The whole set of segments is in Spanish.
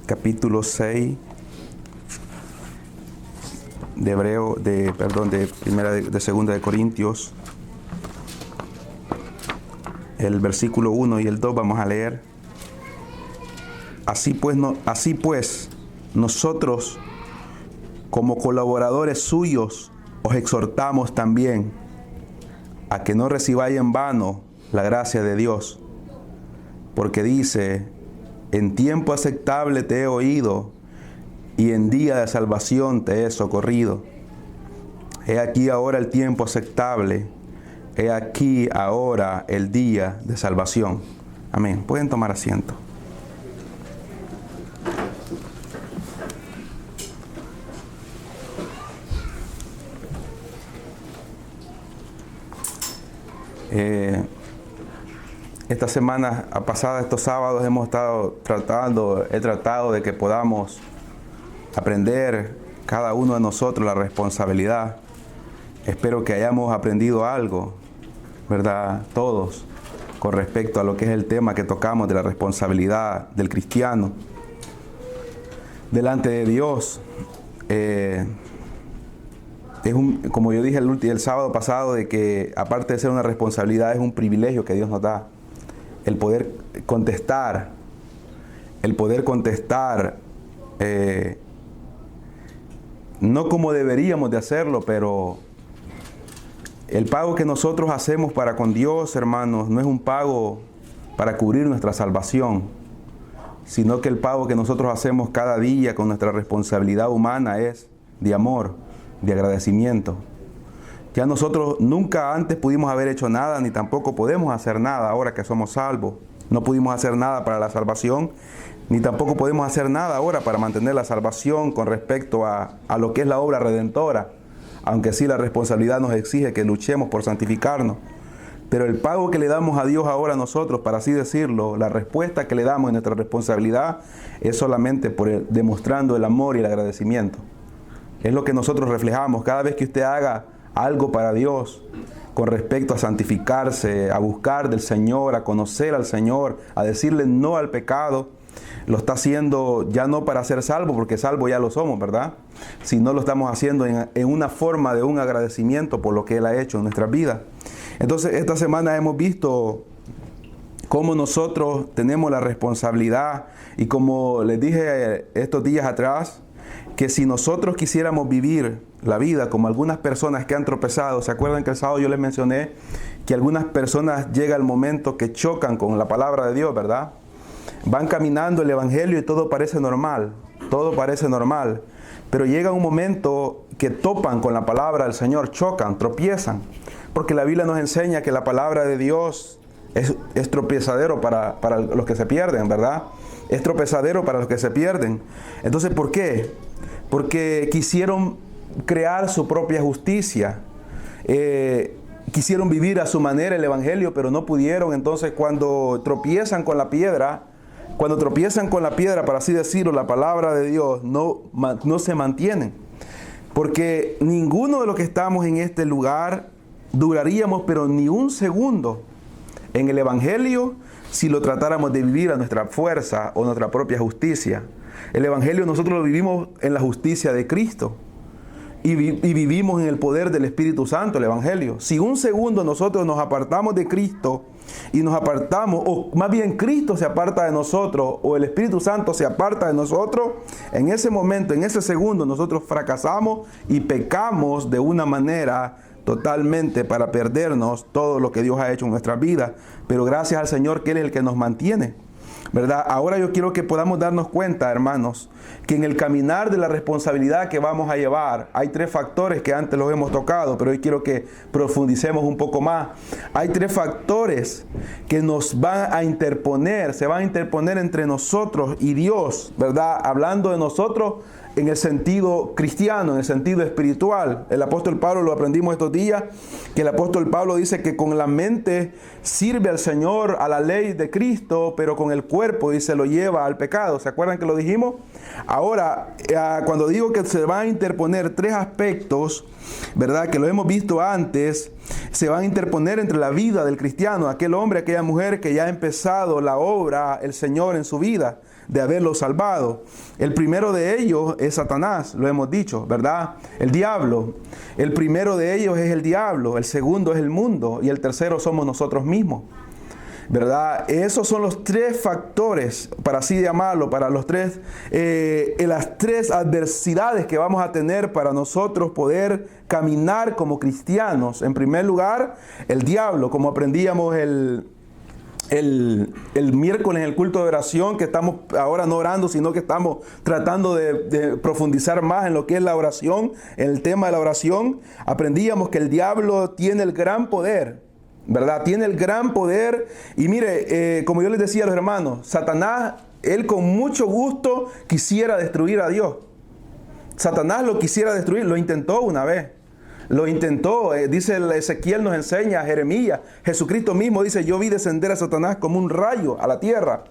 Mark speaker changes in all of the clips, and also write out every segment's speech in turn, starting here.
Speaker 1: capítulo 6 de Segunda de Corintios, el versículo 1 y el 2 vamos a leer. Así pues, nosotros, como colaboradores suyos, os exhortamos también a que no recibáis en vano la gracia de Dios, porque dice: en tiempo aceptable te he oído, y en día de salvación te he socorrido. He aquí ahora el tiempo aceptable, he aquí ahora el día de salvación. Amén. Pueden tomar asiento. Esta semana pasada, estos sábados, he tratado de que podamos aprender cada uno de nosotros la responsabilidad. Espero que hayamos aprendido algo, ¿verdad? Todos, con respecto a lo que es el tema que tocamos de la responsabilidad del cristiano delante de Dios. Como yo dije el sábado pasado, de que aparte de ser una responsabilidad, es un privilegio que Dios nos da. El poder contestar, no como deberíamos de hacerlo, pero el pago que nosotros hacemos para con Dios, hermanos, no es un pago para cubrir nuestra salvación, sino que el pago que nosotros hacemos cada día con nuestra responsabilidad humana es de amor, de agradecimiento. Ya nosotros nunca antes pudimos haber hecho nada, ni tampoco podemos hacer nada ahora que somos salvos. No pudimos hacer nada para la salvación, ni tampoco podemos hacer nada ahora para mantener la salvación con respecto a lo que es la obra redentora, aunque sí la responsabilidad nos exige que luchemos por santificarnos. Pero el pago que le damos a Dios ahora nosotros, para así decirlo, la respuesta que le damos en nuestra responsabilidad, es solamente demostrando el amor y el agradecimiento. Es lo que nosotros reflejamos cada vez que usted haga algo para Dios con respecto a santificarse, a buscar del Señor, a conocer al Señor, a decirle no al pecado. Lo está haciendo ya no para ser salvo, porque salvo ya lo somos, ¿verdad? Sino lo estamos haciendo en una forma de un agradecimiento por lo que Él ha hecho en nuestras vidas. Entonces, esta semana hemos visto cómo nosotros tenemos la responsabilidad, y como les dije estos días atrás, que si nosotros quisiéramos vivir la vida como algunas personas que han tropezado, ¿se acuerdan que el sábado yo les mencioné que algunas personas llega el momento que chocan con la palabra de Dios, ¿verdad? Van caminando el evangelio y todo parece normal, pero llega un momento que topan con la palabra del Señor, chocan, tropiezan, porque la Biblia nos enseña que la palabra de Dios es tropiezadero para los que se pierden, ¿verdad? Es tropezadero para los que se pierden. Entonces, ¿por qué? Porque quisieron crear su propia justicia. Quisieron vivir a su manera el evangelio, pero no pudieron. Entonces, cuando tropiezan con la piedra, para así decirlo, la palabra de Dios no se mantienen. Porque ninguno de los que estamos en este lugar duraríamos, pero ni un segundo en el evangelio, si lo tratáramos de vivir a nuestra fuerza o nuestra propia justicia. El evangelio nosotros lo vivimos en la justicia de Cristo y vivimos en el poder del Espíritu Santo, el evangelio. Si un segundo nosotros nos apartamos de Cristo y nos apartamos, o más bien Cristo se aparta de nosotros o el Espíritu Santo se aparta de nosotros, en ese momento, en ese segundo, nosotros fracasamos y pecamos de una manera totalmente para perdernos todo lo que Dios ha hecho en nuestras vidas. Pero gracias al Señor que Él es el que nos mantiene, ¿verdad? Ahora yo quiero que podamos darnos cuenta, hermanos, que en el caminar de la responsabilidad que vamos a llevar, hay tres factores que antes los hemos tocado, pero hoy quiero que profundicemos un poco más. Hay tres factores que nos van a interponer, se van a interponer entre nosotros y Dios, ¿verdad? Hablando de nosotros en el sentido cristiano, en el sentido espiritual. El apóstol Pablo, lo aprendimos estos días, que el apóstol Pablo dice que con la mente sirve al Señor, a la ley de Cristo, pero con el cuerpo, dice, lo lleva al pecado. ¿Se acuerdan que lo dijimos? Ahora, cuando digo que se van a interponer tres aspectos, ¿verdad? Que lo hemos visto antes, se van a interponer entre la vida del cristiano, aquel hombre, aquella mujer que ya ha empezado la obra, el Señor en su vida. de haberlo salvado. El primero de ellos es Satanás, lo hemos dicho, ¿verdad? El diablo. El primero de ellos es el diablo, el segundo es el mundo y el tercero somos nosotros mismos, ¿verdad? Esos son los tres factores, para así llamarlo, para las tres adversidades que vamos a tener para nosotros poder caminar como cristianos. En primer lugar, el diablo, como aprendíamos el miércoles en el culto de oración, que estamos ahora no orando, sino que estamos tratando de profundizar más en lo que es la oración, en el tema de la oración. Aprendíamos que el diablo tiene el gran poder, ¿verdad? Tiene el gran poder. Y mire, como yo les decía a los hermanos, Satanás, él con mucho gusto quisiera destruir a Dios. Satanás lo quisiera destruir, lo intentó una vez. Lo intentó, dice Ezequiel, nos enseña, Jeremías, Jesucristo mismo dice, yo vi descender a Satanás como un rayo a la tierra.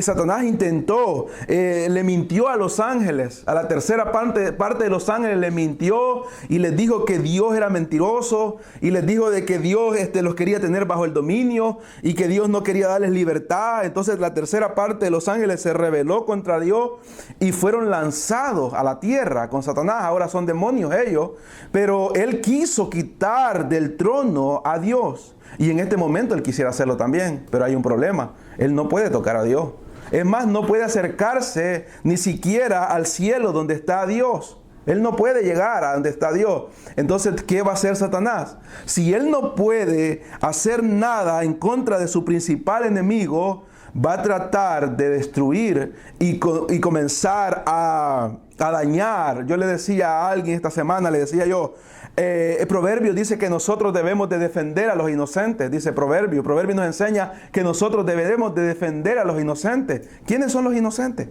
Speaker 1: Satanás intentó, le mintió a los ángeles, a la tercera parte de los ángeles le mintió y les dijo que Dios era mentiroso y les dijo de que Dios los quería tener bajo el dominio y que Dios no quería darles libertad. Entonces la tercera parte de los ángeles se rebeló contra Dios y fueron lanzados a la tierra con Satanás. Ahora son demonios ellos, pero él quiso quitar del trono a Dios. Y en este momento él quisiera hacerlo también, pero hay un problema. Él no puede tocar a Dios. Es más, no puede acercarse ni siquiera al cielo donde está Dios. Él no puede llegar a donde está Dios. Entonces, ¿qué va a hacer Satanás? Si él no puede hacer nada en contra de su principal enemigo, va a tratar de destruir y comenzar a dañar. Yo le decía a alguien esta semana, le decía yo, el Proverbio dice que nosotros debemos de defender a los inocentes. Dice Proverbio nos enseña que nosotros debemos de defender a los inocentes. ¿Quiénes son los inocentes?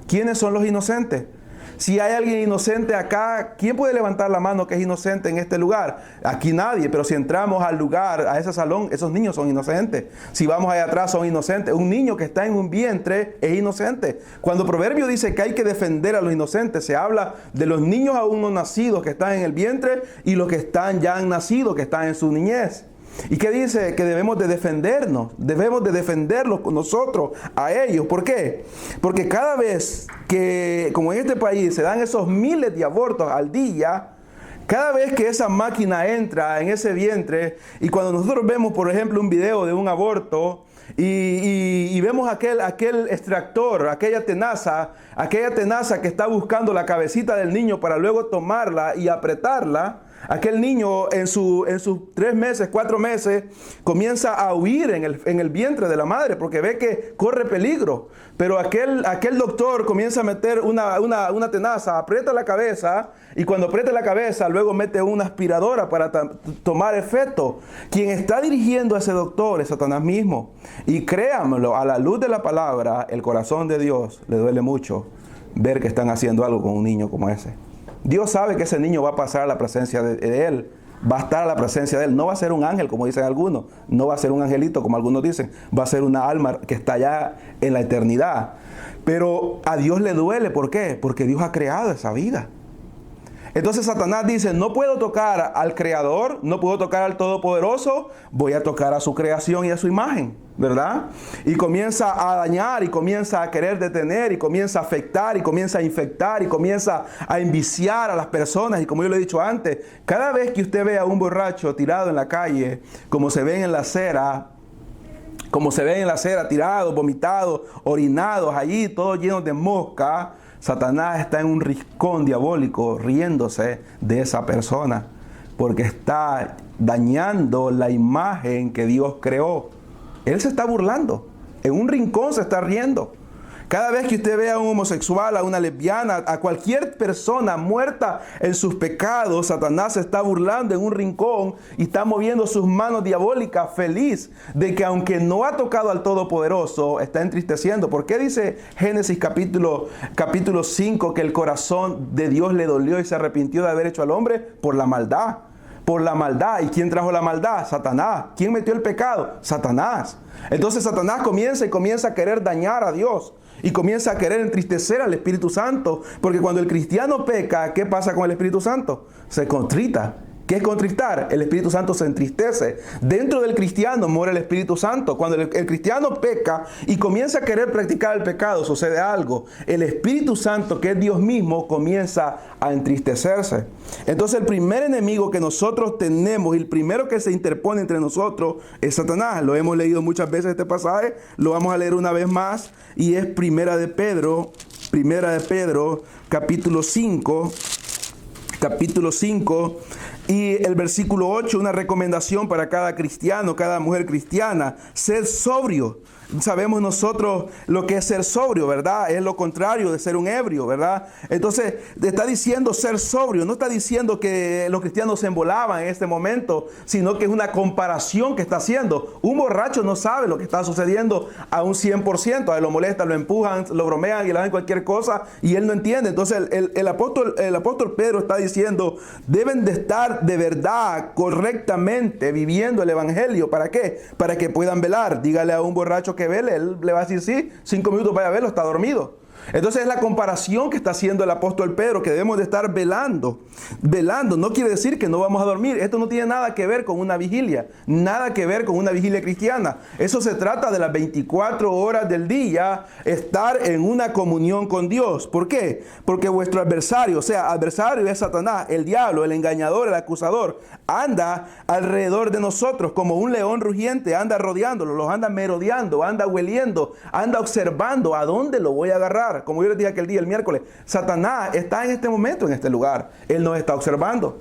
Speaker 1: ¿Quiénes son los inocentes? Si hay alguien inocente acá, ¿quién puede levantar la mano que es inocente en este lugar? Aquí nadie, pero si entramos al lugar, a ese salón, esos niños son inocentes. Si vamos allá atrás, son inocentes. Un niño que está en un vientre es inocente. Cuando Proverbio dice que hay que defender a los inocentes, se habla de los niños aún no nacidos que están en el vientre y los que están ya han nacido, que están en su niñez. ¿Y qué dice? Que debemos de defendernos, debemos de defenderlos nosotros a ellos. ¿Por qué? Porque cada vez que, como en este país, se dan esos miles de abortos al día, cada vez que esa máquina entra en ese vientre, y cuando nosotros vemos, por ejemplo, un video de un aborto, y vemos aquel extractor, aquella tenaza que está buscando la cabecita del niño para luego tomarla y apretarla, aquel niño en sus 3 meses, 4 meses, comienza a huir en el vientre de la madre porque ve que corre peligro. Pero aquel doctor comienza a meter una tenaza, aprieta la cabeza, y cuando aprieta la cabeza, luego mete una aspiradora para tomar efecto. Quien está dirigiendo a ese doctor es Satanás mismo. Y créanmelo, a la luz de la palabra, el corazón de Dios le duele mucho ver que están haciendo algo con un niño como ese. Dios sabe que ese niño va a pasar a la presencia de Él, va a estar a la presencia de Él. No va a ser un ángel, como dicen algunos, no va a ser un angelito, como algunos dicen, va a ser una alma que está allá en la eternidad. Pero a Dios le duele, ¿por qué? Porque Dios ha creado esa vida. Entonces Satanás dice, no puedo tocar al Creador, no puedo tocar al Todopoderoso, voy a tocar a su creación y a su imagen, ¿verdad? Y comienza a dañar, y comienza a querer detener, y comienza a afectar, y comienza a infectar, y comienza a enviciar a las personas. Y como yo le he dicho antes, cada vez que usted ve a un borracho tirado en la calle, como se ven en la acera, tirados, vomitados, orinados allí, todos llenos de mosca, Satanás está en un rincón diabólico riéndose de esa persona porque está dañando la imagen que Dios creó. Él se está burlando. En un rincón se está riendo. Cada vez que usted ve a un homosexual, a una lesbiana, a cualquier persona muerta en sus pecados, Satanás se está burlando en un rincón y está moviendo sus manos diabólicas, feliz de que aunque no ha tocado al Todopoderoso, está entristeciendo. ¿Por qué dice Génesis capítulo 5 que el corazón de Dios le dolió y se arrepintió de haber hecho al hombre? Por la maldad. Por la maldad. ¿Y quién trajo la maldad? Satanás. ¿Quién metió el pecado? Satanás. Entonces Satanás comienza a querer dañar a Dios. Y comienza a querer entristecer al Espíritu Santo. Porque cuando el cristiano peca, ¿qué pasa con el Espíritu Santo? Se contrita ¿Qué es contristar? El Espíritu Santo se entristece. Dentro del cristiano mora el Espíritu Santo. Cuando el cristiano peca y comienza a querer practicar el pecado, sucede algo. El Espíritu Santo, que es Dios mismo, comienza a entristecerse. Entonces el primer enemigo que nosotros tenemos y el primero que se interpone entre nosotros es Satanás. Lo hemos leído muchas veces este pasaje, lo vamos a leer una vez más, y es Primera de Pedro, capítulo 5, y el versículo 8, una recomendación para cada cristiano, cada mujer cristiana: ser sobrio. Sabemos nosotros lo que es ser sobrio, ¿verdad? Es lo contrario de ser un ebrio, ¿verdad? Entonces, está diciendo ser sobrio. No está diciendo que los cristianos se embolaban en este momento, sino que es una comparación que está haciendo. Un borracho no sabe lo que está sucediendo a un 100%. A él lo molesta, lo empujan, lo bromean y le hacen cualquier cosa y él no entiende. Entonces, el apóstol Pedro está diciendo: deben de estar de verdad, correctamente viviendo el evangelio. ¿Para qué? Para que puedan velar. Dígale a un borracho que vele, él le va a decir sí, 5 minutos vaya a verlo, está dormido. Entonces es la comparación que está haciendo el apóstol Pedro, que debemos de estar velando. Velando no quiere decir que no vamos a dormir. Esto no tiene nada que ver con una vigilia, nada que ver con una vigilia cristiana. Eso se trata de las 24 horas del día, estar en una comunión con Dios. ¿Por qué? Porque vuestro adversario, o sea, adversario es Satanás, el diablo, el engañador, el acusador, anda alrededor de nosotros como un león rugiente, anda rodeándolo, los anda merodeando, anda hueliendo, anda observando a dónde lo voy a agarrar. Como yo les dije aquel día, el miércoles, Satanás está en este momento en este lugar. Él nos está observando.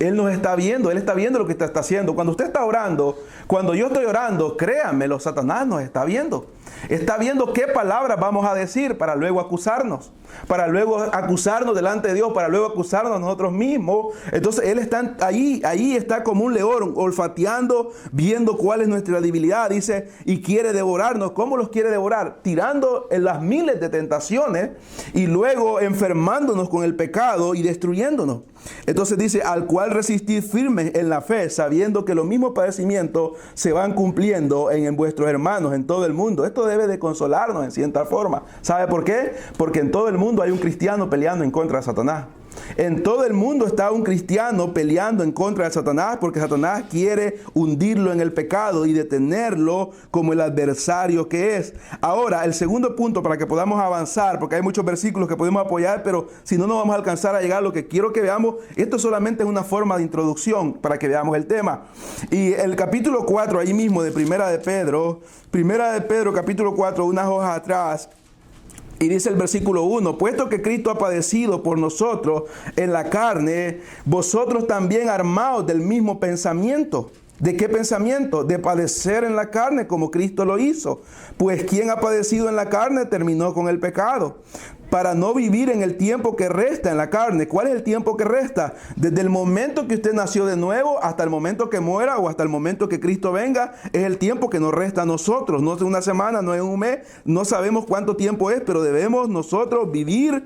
Speaker 1: Él nos está viendo. Él está viendo lo que usted está haciendo. Cuando usted está orando, cuando yo estoy orando, créanmelo, Satanás nos está viendo. Está viendo qué palabras vamos a decir para luego acusarnos. Para luego acusarnos delante de Dios, para luego acusarnos a nosotros mismos. Entonces Él está ahí está como un león, olfateando, viendo cuál es nuestra debilidad, dice, y quiere devorarnos. ¿Cómo los quiere devorar? Tirando en las miles de tentaciones y luego enfermándonos con el pecado y destruyéndonos. Entonces dice: al cual resistid firmes en la fe, sabiendo que los mismos padecimientos se van cumpliendo en vuestros hermanos en todo el mundo. Esto debe de consolarnos en cierta forma. ¿Sabe por qué? Porque en todo el mundo hay un cristiano peleando en contra de Satanás. En todo el mundo está un cristiano peleando en contra de Satanás, porque Satanás quiere hundirlo en el pecado y detenerlo como el adversario que es. Ahora, el segundo punto para que podamos avanzar, porque hay muchos versículos que podemos apoyar, pero si no, no vamos a alcanzar a llegar a lo que quiero que veamos. Esto solamente es una forma de introducción para que veamos el tema. Y el capítulo 4, ahí mismo de Primera de Pedro, capítulo 4, unas hojas atrás, y dice el versículo 1: puesto que Cristo ha padecido por nosotros en la carne, vosotros también armaos del mismo pensamiento. ¿De qué pensamiento? De padecer en la carne como Cristo lo hizo. Pues quien ha padecido en la carne terminó con el pecado, para no vivir en el tiempo que resta en la carne. ¿Cuál es el tiempo que resta? Desde el momento que usted nació de nuevo hasta el momento que muera o hasta el momento que Cristo venga, es el tiempo que nos resta a nosotros. No es una semana, no es un mes, no sabemos cuánto tiempo es, pero debemos nosotros vivir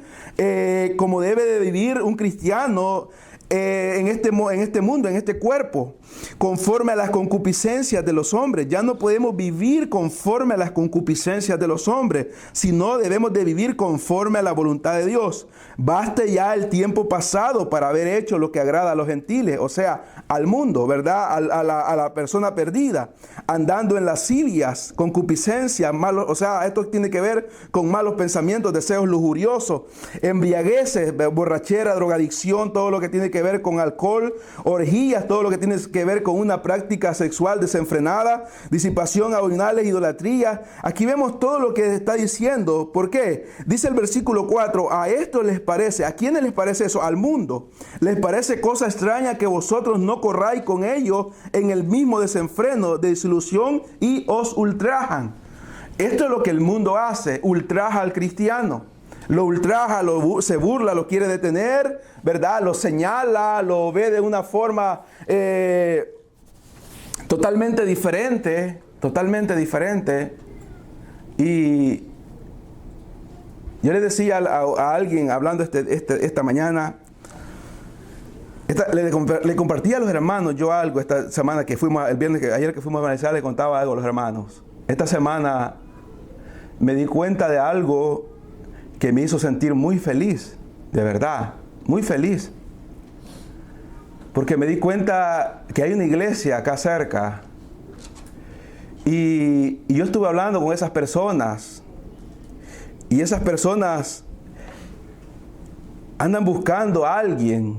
Speaker 1: como debe de vivir un cristiano en este mundo, en este cuerpo, conforme a las concupiscencias de los hombres. Ya no podemos vivir conforme a las concupiscencias de los hombres, sino debemos de vivir conforme a la voluntad de Dios. Baste ya el tiempo pasado para haber hecho lo que agrada a los gentiles, o sea, al mundo, ¿verdad? A la persona perdida, andando en lascivias, concupiscencias, malos, o sea, esto tiene que ver con malos pensamientos, deseos lujuriosos, embriagueces, borrachera, drogadicción, todo lo que tiene que ver con alcohol, orgías, todo lo que tiene que ver con una práctica sexual desenfrenada, disipación, abdominales, idolatría. Aquí vemos todo lo que está diciendo. ¿Por qué? Dice el versículo 4: a esto les parece. ¿A quiénes les parece eso? Al mundo. Les parece cosa extraña que vosotros no corráis con ellos en el mismo desenfreno de disilusión y os ultrajan. Esto es lo que el mundo hace, ultraja al cristiano. Lo ultraja, se burla, lo quiere detener, ¿verdad? Lo señala, lo ve de una forma totalmente diferente. Y yo le decía a alguien, hablando esta mañana, le compartí a los hermanos yo algo esta semana que fuimos, ayer que fuimos a Valencia, le contaba algo a los hermanos. Esta semana me di cuenta de algo que me hizo sentir muy feliz, de verdad, muy feliz. porque me di cuenta que hay una iglesia acá cerca. Y yo estuve hablando con esas personas. Y esas personas andan buscando a alguien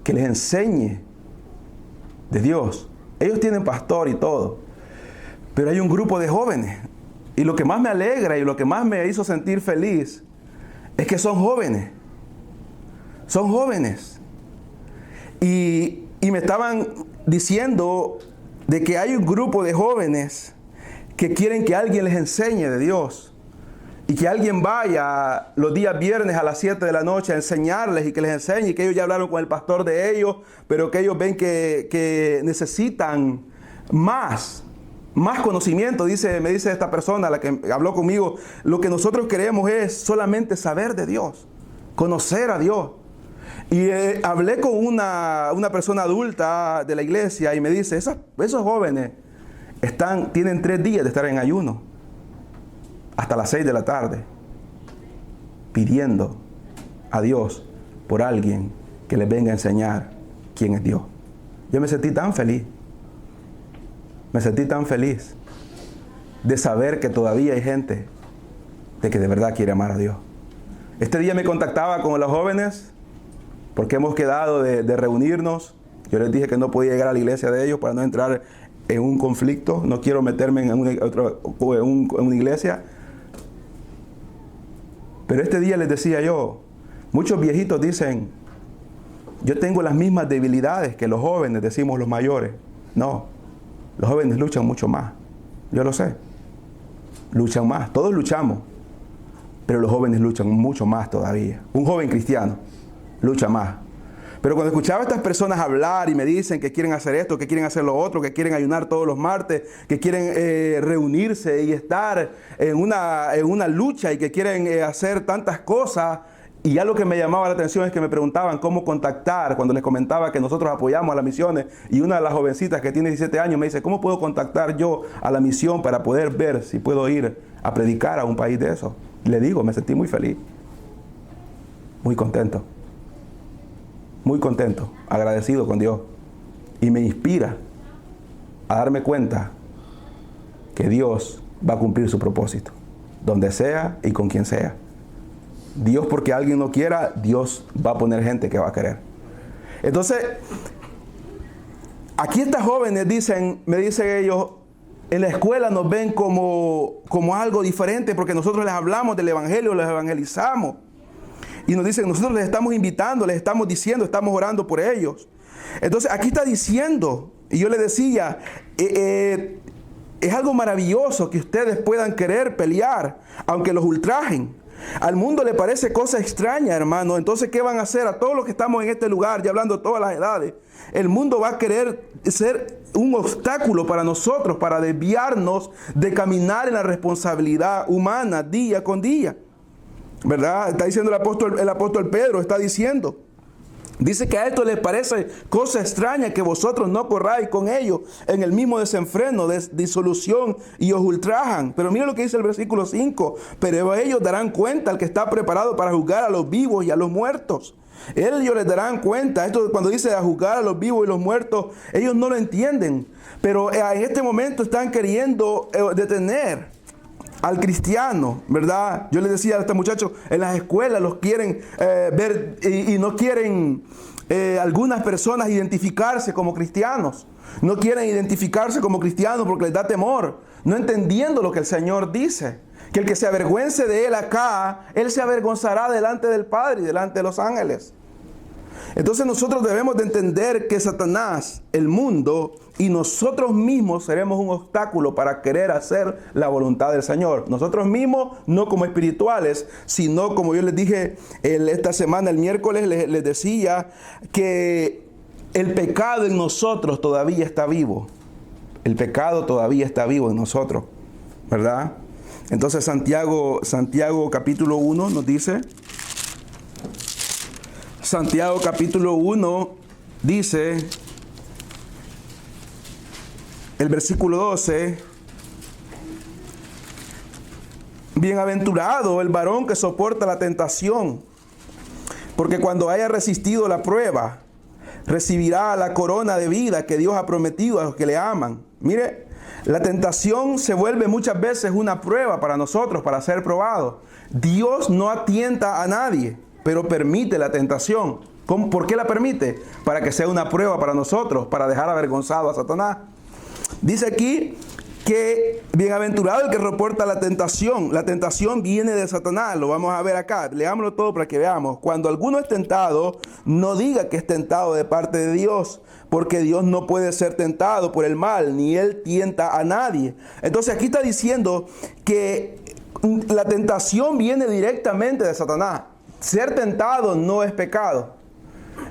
Speaker 1: que les enseñe de Dios. Ellos tienen pastor y todo. Pero hay un grupo de jóvenes. Y lo que más me alegra y lo que más me hizo sentir feliz es que son jóvenes. Son jóvenes. Y me estaban diciendo de que hay un grupo de jóvenes que quieren que alguien les enseñe de Dios. Y que alguien vaya los días viernes a las 7 de la noche a enseñarles y que les enseñe. Y que ellos ya hablaron con el pastor de ellos, pero que ellos ven que necesitan más conocimiento. Me dice esta persona, la que habló conmigo, lo que nosotros queremos es solamente saber de Dios, conocer a Dios. Y hablé con una persona adulta de la iglesia y me dice, esos jóvenes tienen 3 días de estar en ayuno, hasta las 6 de la tarde, pidiendo a Dios por alguien que les venga a enseñar quién es Dios. Yo me sentí tan feliz. Me sentí tan feliz de saber que todavía hay gente de que de verdad quiere amar a Dios. Este día me contactaba con los jóvenes porque hemos quedado de reunirnos. Yo les dije que no podía llegar a la iglesia de ellos para no entrar en un conflicto. No quiero meterme en una iglesia. Pero este día les decía yo, muchos viejitos dicen, yo tengo las mismas debilidades que los jóvenes, decimos los mayores. No, los jóvenes luchan mucho más. Yo lo sé. Luchan más, todos luchamos. Pero los jóvenes luchan mucho más todavía. Un joven cristiano lucha más. Pero cuando escuchaba a estas personas hablar y me dicen que quieren hacer esto, que quieren hacer lo otro, que quieren ayunar todos los martes, que quieren reunirse y estar en una lucha y que quieren hacer tantas cosas, y ya lo que me llamaba la atención es que me preguntaban cómo contactar, cuando les comentaba que nosotros apoyamos a las misiones, y una de las jovencitas que tiene 17 años me dice, ¿cómo puedo contactar yo a la misión para poder ver si puedo ir a predicar a un país de eso? Y le digo, me sentí muy feliz, muy contento, agradecido con Dios. Y me inspira a darme cuenta que Dios va a cumplir su propósito, donde sea y con quien sea. Dios, porque alguien no quiera, Dios va a poner gente que va a querer. Entonces, aquí estas jóvenes me dicen ellos, en la escuela nos ven como algo diferente porque nosotros les hablamos del evangelio, les evangelizamos. Y nos dicen, nosotros les estamos invitando, les estamos diciendo, estamos orando por ellos. Entonces, aquí está diciendo, y yo les decía, es algo maravilloso que ustedes puedan querer pelear, aunque los ultrajen. Al mundo le parece cosa extraña, hermano. Entonces, ¿qué van a hacer? A todos los que estamos en este lugar, ya hablando de todas las edades, el mundo va a querer ser un obstáculo para nosotros, para desviarnos de caminar en la responsabilidad humana día con día. ¿Verdad? Está diciendo el apóstol Pedro, está diciendo. Dice que a esto les parece cosa extraña que vosotros no corráis con ellos en el mismo desenfreno, de disolución, y os ultrajan. Pero mira lo que dice el versículo 5. Pero ellos darán cuenta al que está preparado para juzgar a los vivos y a los muertos. Ellos les darán cuenta. Esto cuando dice a juzgar a los vivos y los muertos, ellos no lo entienden. Pero en este momento están queriendo detener al cristiano, ¿verdad? Yo les decía a estos muchachos, en las escuelas los quieren ver y no quieren algunas personas identificarse como cristianos. No quieren identificarse como cristianos porque les da temor, no entendiendo lo que el Señor dice. Que el que se avergüence de él acá, él se avergonzará delante del Padre y delante de los ángeles. Entonces nosotros debemos de entender que Satanás, el mundo y nosotros mismos seremos un obstáculo para querer hacer la voluntad del Señor. Nosotros mismos, no como espirituales, sino como yo les dije esta semana, el miércoles les decía que el pecado en nosotros todavía está vivo. El pecado todavía está vivo en nosotros, ¿verdad? Entonces Santiago capítulo 1 nos dice... Santiago capítulo 1 dice, el versículo 12, bienaventurado el varón que soporta la tentación, porque cuando haya resistido la prueba, recibirá la corona de vida que Dios ha prometido a los que le aman. Mire, la tentación se vuelve muchas veces una prueba para nosotros, para ser probados. Dios no atienta a nadie, pero permite la tentación. ¿Por qué la permite? Para que sea una prueba para nosotros, para dejar avergonzado a Satanás. Dice aquí que bienaventurado el que reporta la tentación. La tentación viene de Satanás, lo vamos a ver acá. Leámoslo todo para que veamos. Cuando alguno es tentado, no diga que es tentado de parte de Dios, porque Dios no puede ser tentado por el mal, ni Él tienta a nadie. Entonces aquí está diciendo que la tentación viene directamente de Satanás. Ser tentado no es pecado.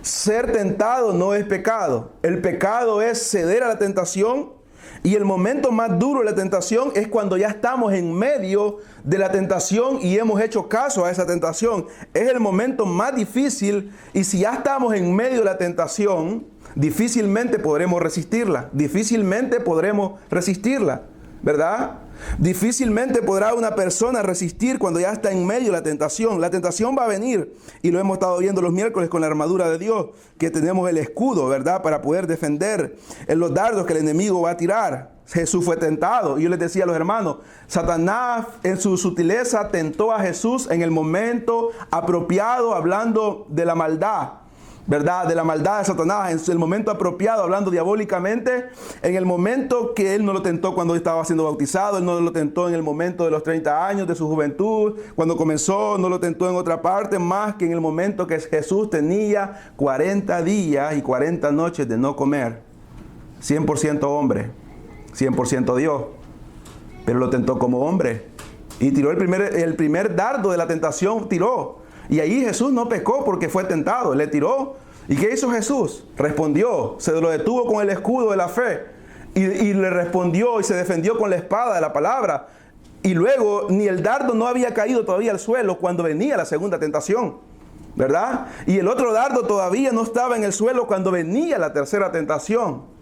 Speaker 1: Ser tentado no es pecado. El pecado es ceder a la tentación, y el momento más duro de la tentación es cuando ya estamos en medio de la tentación y hemos hecho caso a esa tentación. Es el momento más difícil, y si ya estamos en medio de la tentación, difícilmente podremos resistirla. Difícilmente podremos resistirla, ¿verdad? Difícilmente podrá una persona resistir cuando ya está en medio de la tentación. La tentación va a venir, y lo hemos estado viendo los miércoles con la armadura de Dios, que tenemos el escudo, ¿verdad? Para poder defender en los dardos que el enemigo va a tirar. Jesús fue tentado, y yo les decía a los hermanos, Satanás en su sutileza tentó a Jesús en el momento apropiado, hablando de la maldad, ¿verdad? De la maldad de Satanás, en el momento apropiado, hablando diabólicamente, en el momento que él no lo tentó cuando estaba siendo bautizado, él no lo tentó en el momento de los 30 años de su juventud, cuando comenzó, no lo tentó en otra parte, más que en el momento que Jesús tenía 40 días y 40 noches de no comer. 100% hombre, 100% Dios, pero lo tentó como hombre, y tiró el primer dardo de la tentación, tiró. Y ahí Jesús no pecó porque fue tentado, le tiró. ¿Y qué hizo Jesús? Respondió, se lo detuvo con el escudo de la fe, y le respondió y se defendió con la espada de la palabra. Y luego ni el dardo no había caído todavía al suelo cuando venía la segunda tentación, ¿verdad? Y el otro dardo todavía no estaba en el suelo cuando venía la tercera tentación.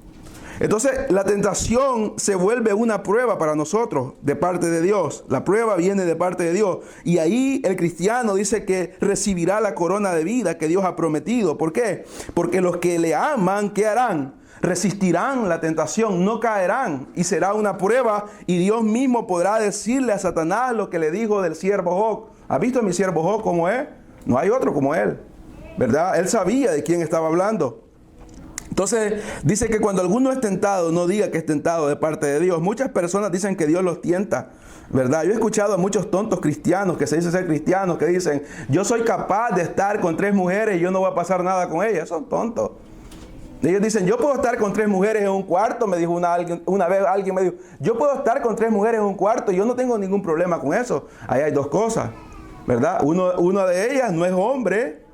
Speaker 1: Entonces la tentación se vuelve una prueba para nosotros de parte de Dios. La prueba viene de parte de Dios. Y ahí el cristiano dice que recibirá la corona de vida que Dios ha prometido. ¿Por qué? Porque los que le aman, ¿qué harán? Resistirán la tentación, no caerán. Y será una prueba, y Dios mismo podrá decirle a Satanás lo que le dijo del siervo Job. ¿Has visto a mi siervo Job cómo es? No hay otro como él, ¿verdad? Él sabía de quién estaba hablando. Entonces dice que cuando alguno es tentado, no diga que es tentado de parte de Dios. Muchas personas dicen que Dios los tienta, ¿verdad? Yo he escuchado a muchos tontos cristianos que se dicen ser cristianos, que dicen, yo soy capaz de estar con 3 mujeres y yo no voy a pasar nada con ellas. Son tontos. Ellos dicen, yo puedo estar con 3 mujeres en un cuarto. Me dijo una vez alguien me dijo, yo puedo estar con 3 mujeres en un cuarto y yo no tengo ningún problema con eso. Ahí hay 2 cosas, ¿verdad? Una de ellas no es hombre,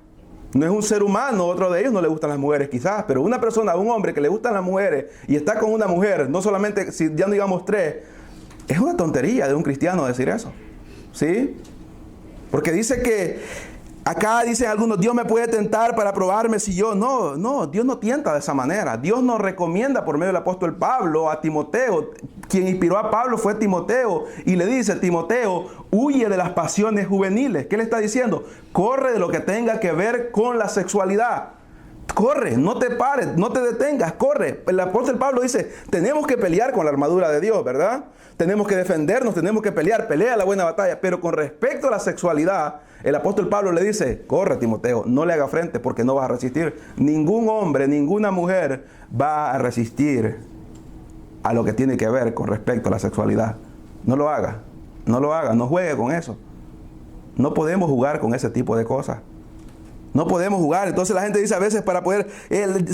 Speaker 1: no es un ser humano. Otro de ellos no le gustan las mujeres quizás, pero una persona, un hombre que le gustan las mujeres y está con una mujer, no solamente, si ya no digamos 3, es una tontería de un cristiano decir eso, ¿sí? Porque dice que, acá dicen algunos, Dios me puede tentar para probarme si yo, no, Dios no tienta de esa manera. Dios nos recomienda por medio del apóstol Pablo a Timoteo. Quien inspiró a Pablo fue Timoteo, y le dice, Timoteo, huye de las pasiones juveniles. ¿Qué le está diciendo? Corre de lo que tenga que ver con la sexualidad. Corre, no te pares, no te detengas, corre. El apóstol Pablo dice, tenemos que pelear con la armadura de Dios, ¿verdad? Tenemos que defendernos, tenemos que pelear, pelea la buena batalla. Pero con respecto a la sexualidad, el apóstol Pablo le dice, corre, Timoteo, no le haga frente porque no vas a resistir. Ningún hombre, ninguna mujer va a resistir a lo que tiene que ver con respecto a la sexualidad. No lo haga, no juegue con eso. No podemos jugar con ese tipo de cosas. No podemos jugar. Entonces la gente dice a veces para poder,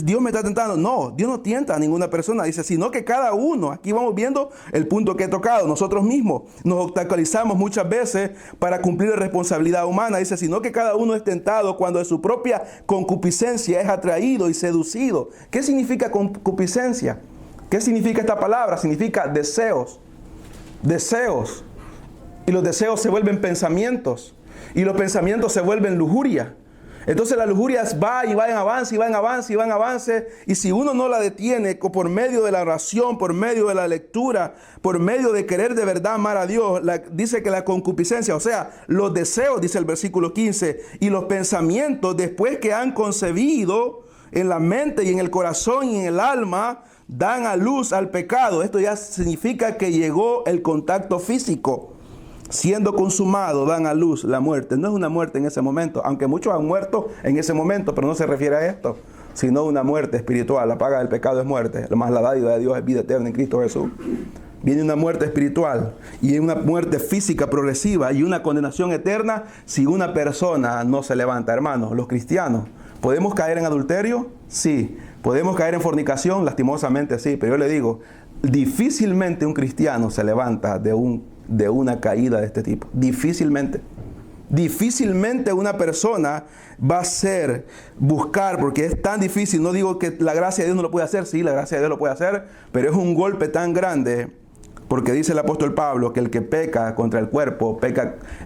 Speaker 1: Dios me está tentando. No, Dios no tienta a ninguna persona. Dice, sino que cada uno, aquí vamos viendo el punto que he tocado, nosotros mismos nos obstaculizamos muchas veces para cumplir la responsabilidad humana. Dice, sino que cada uno es tentado cuando de su propia concupiscencia es atraído y seducido. ¿Qué significa concupiscencia? ¿Qué significa esta palabra? Significa deseos. Deseos. Y los deseos se vuelven pensamientos. Y los pensamientos se vuelven lujuria. Entonces la lujuria va y va en avance, y va en avance, y va en avance. Y si uno no la detiene por medio de la oración, por medio de la lectura, por medio de querer de verdad amar a Dios, dice que la concupiscencia, o sea, los deseos, dice el versículo 15, y los pensamientos después que han concebido, en la mente y en el corazón y en el alma, dan a luz al pecado. Esto ya significa que llegó el contacto físico. Siendo consumado, dan a luz la muerte. No es una muerte en ese momento, aunque muchos han muerto en ese momento, pero no se refiere a esto, sino una muerte espiritual. La paga del pecado es muerte, más la dádiva de Dios es vida eterna en Cristo Jesús. Viene una muerte espiritual y una muerte física progresiva y una condenación eterna si una persona no se levanta. Hermanos, los cristianos, ¿podemos caer en adulterio? Sí. ¿Podemos caer en fornicación? Lastimosamente sí, pero yo le digo, difícilmente un cristiano se levanta de una caída de este tipo. Difícilmente. Difícilmente una persona va a buscar, porque es tan difícil. No digo que la gracia de Dios no lo puede hacer, sí, la gracia de Dios lo puede hacer, pero es un golpe tan grande, porque dice el apóstol Pablo que el que peca contra el cuerpo,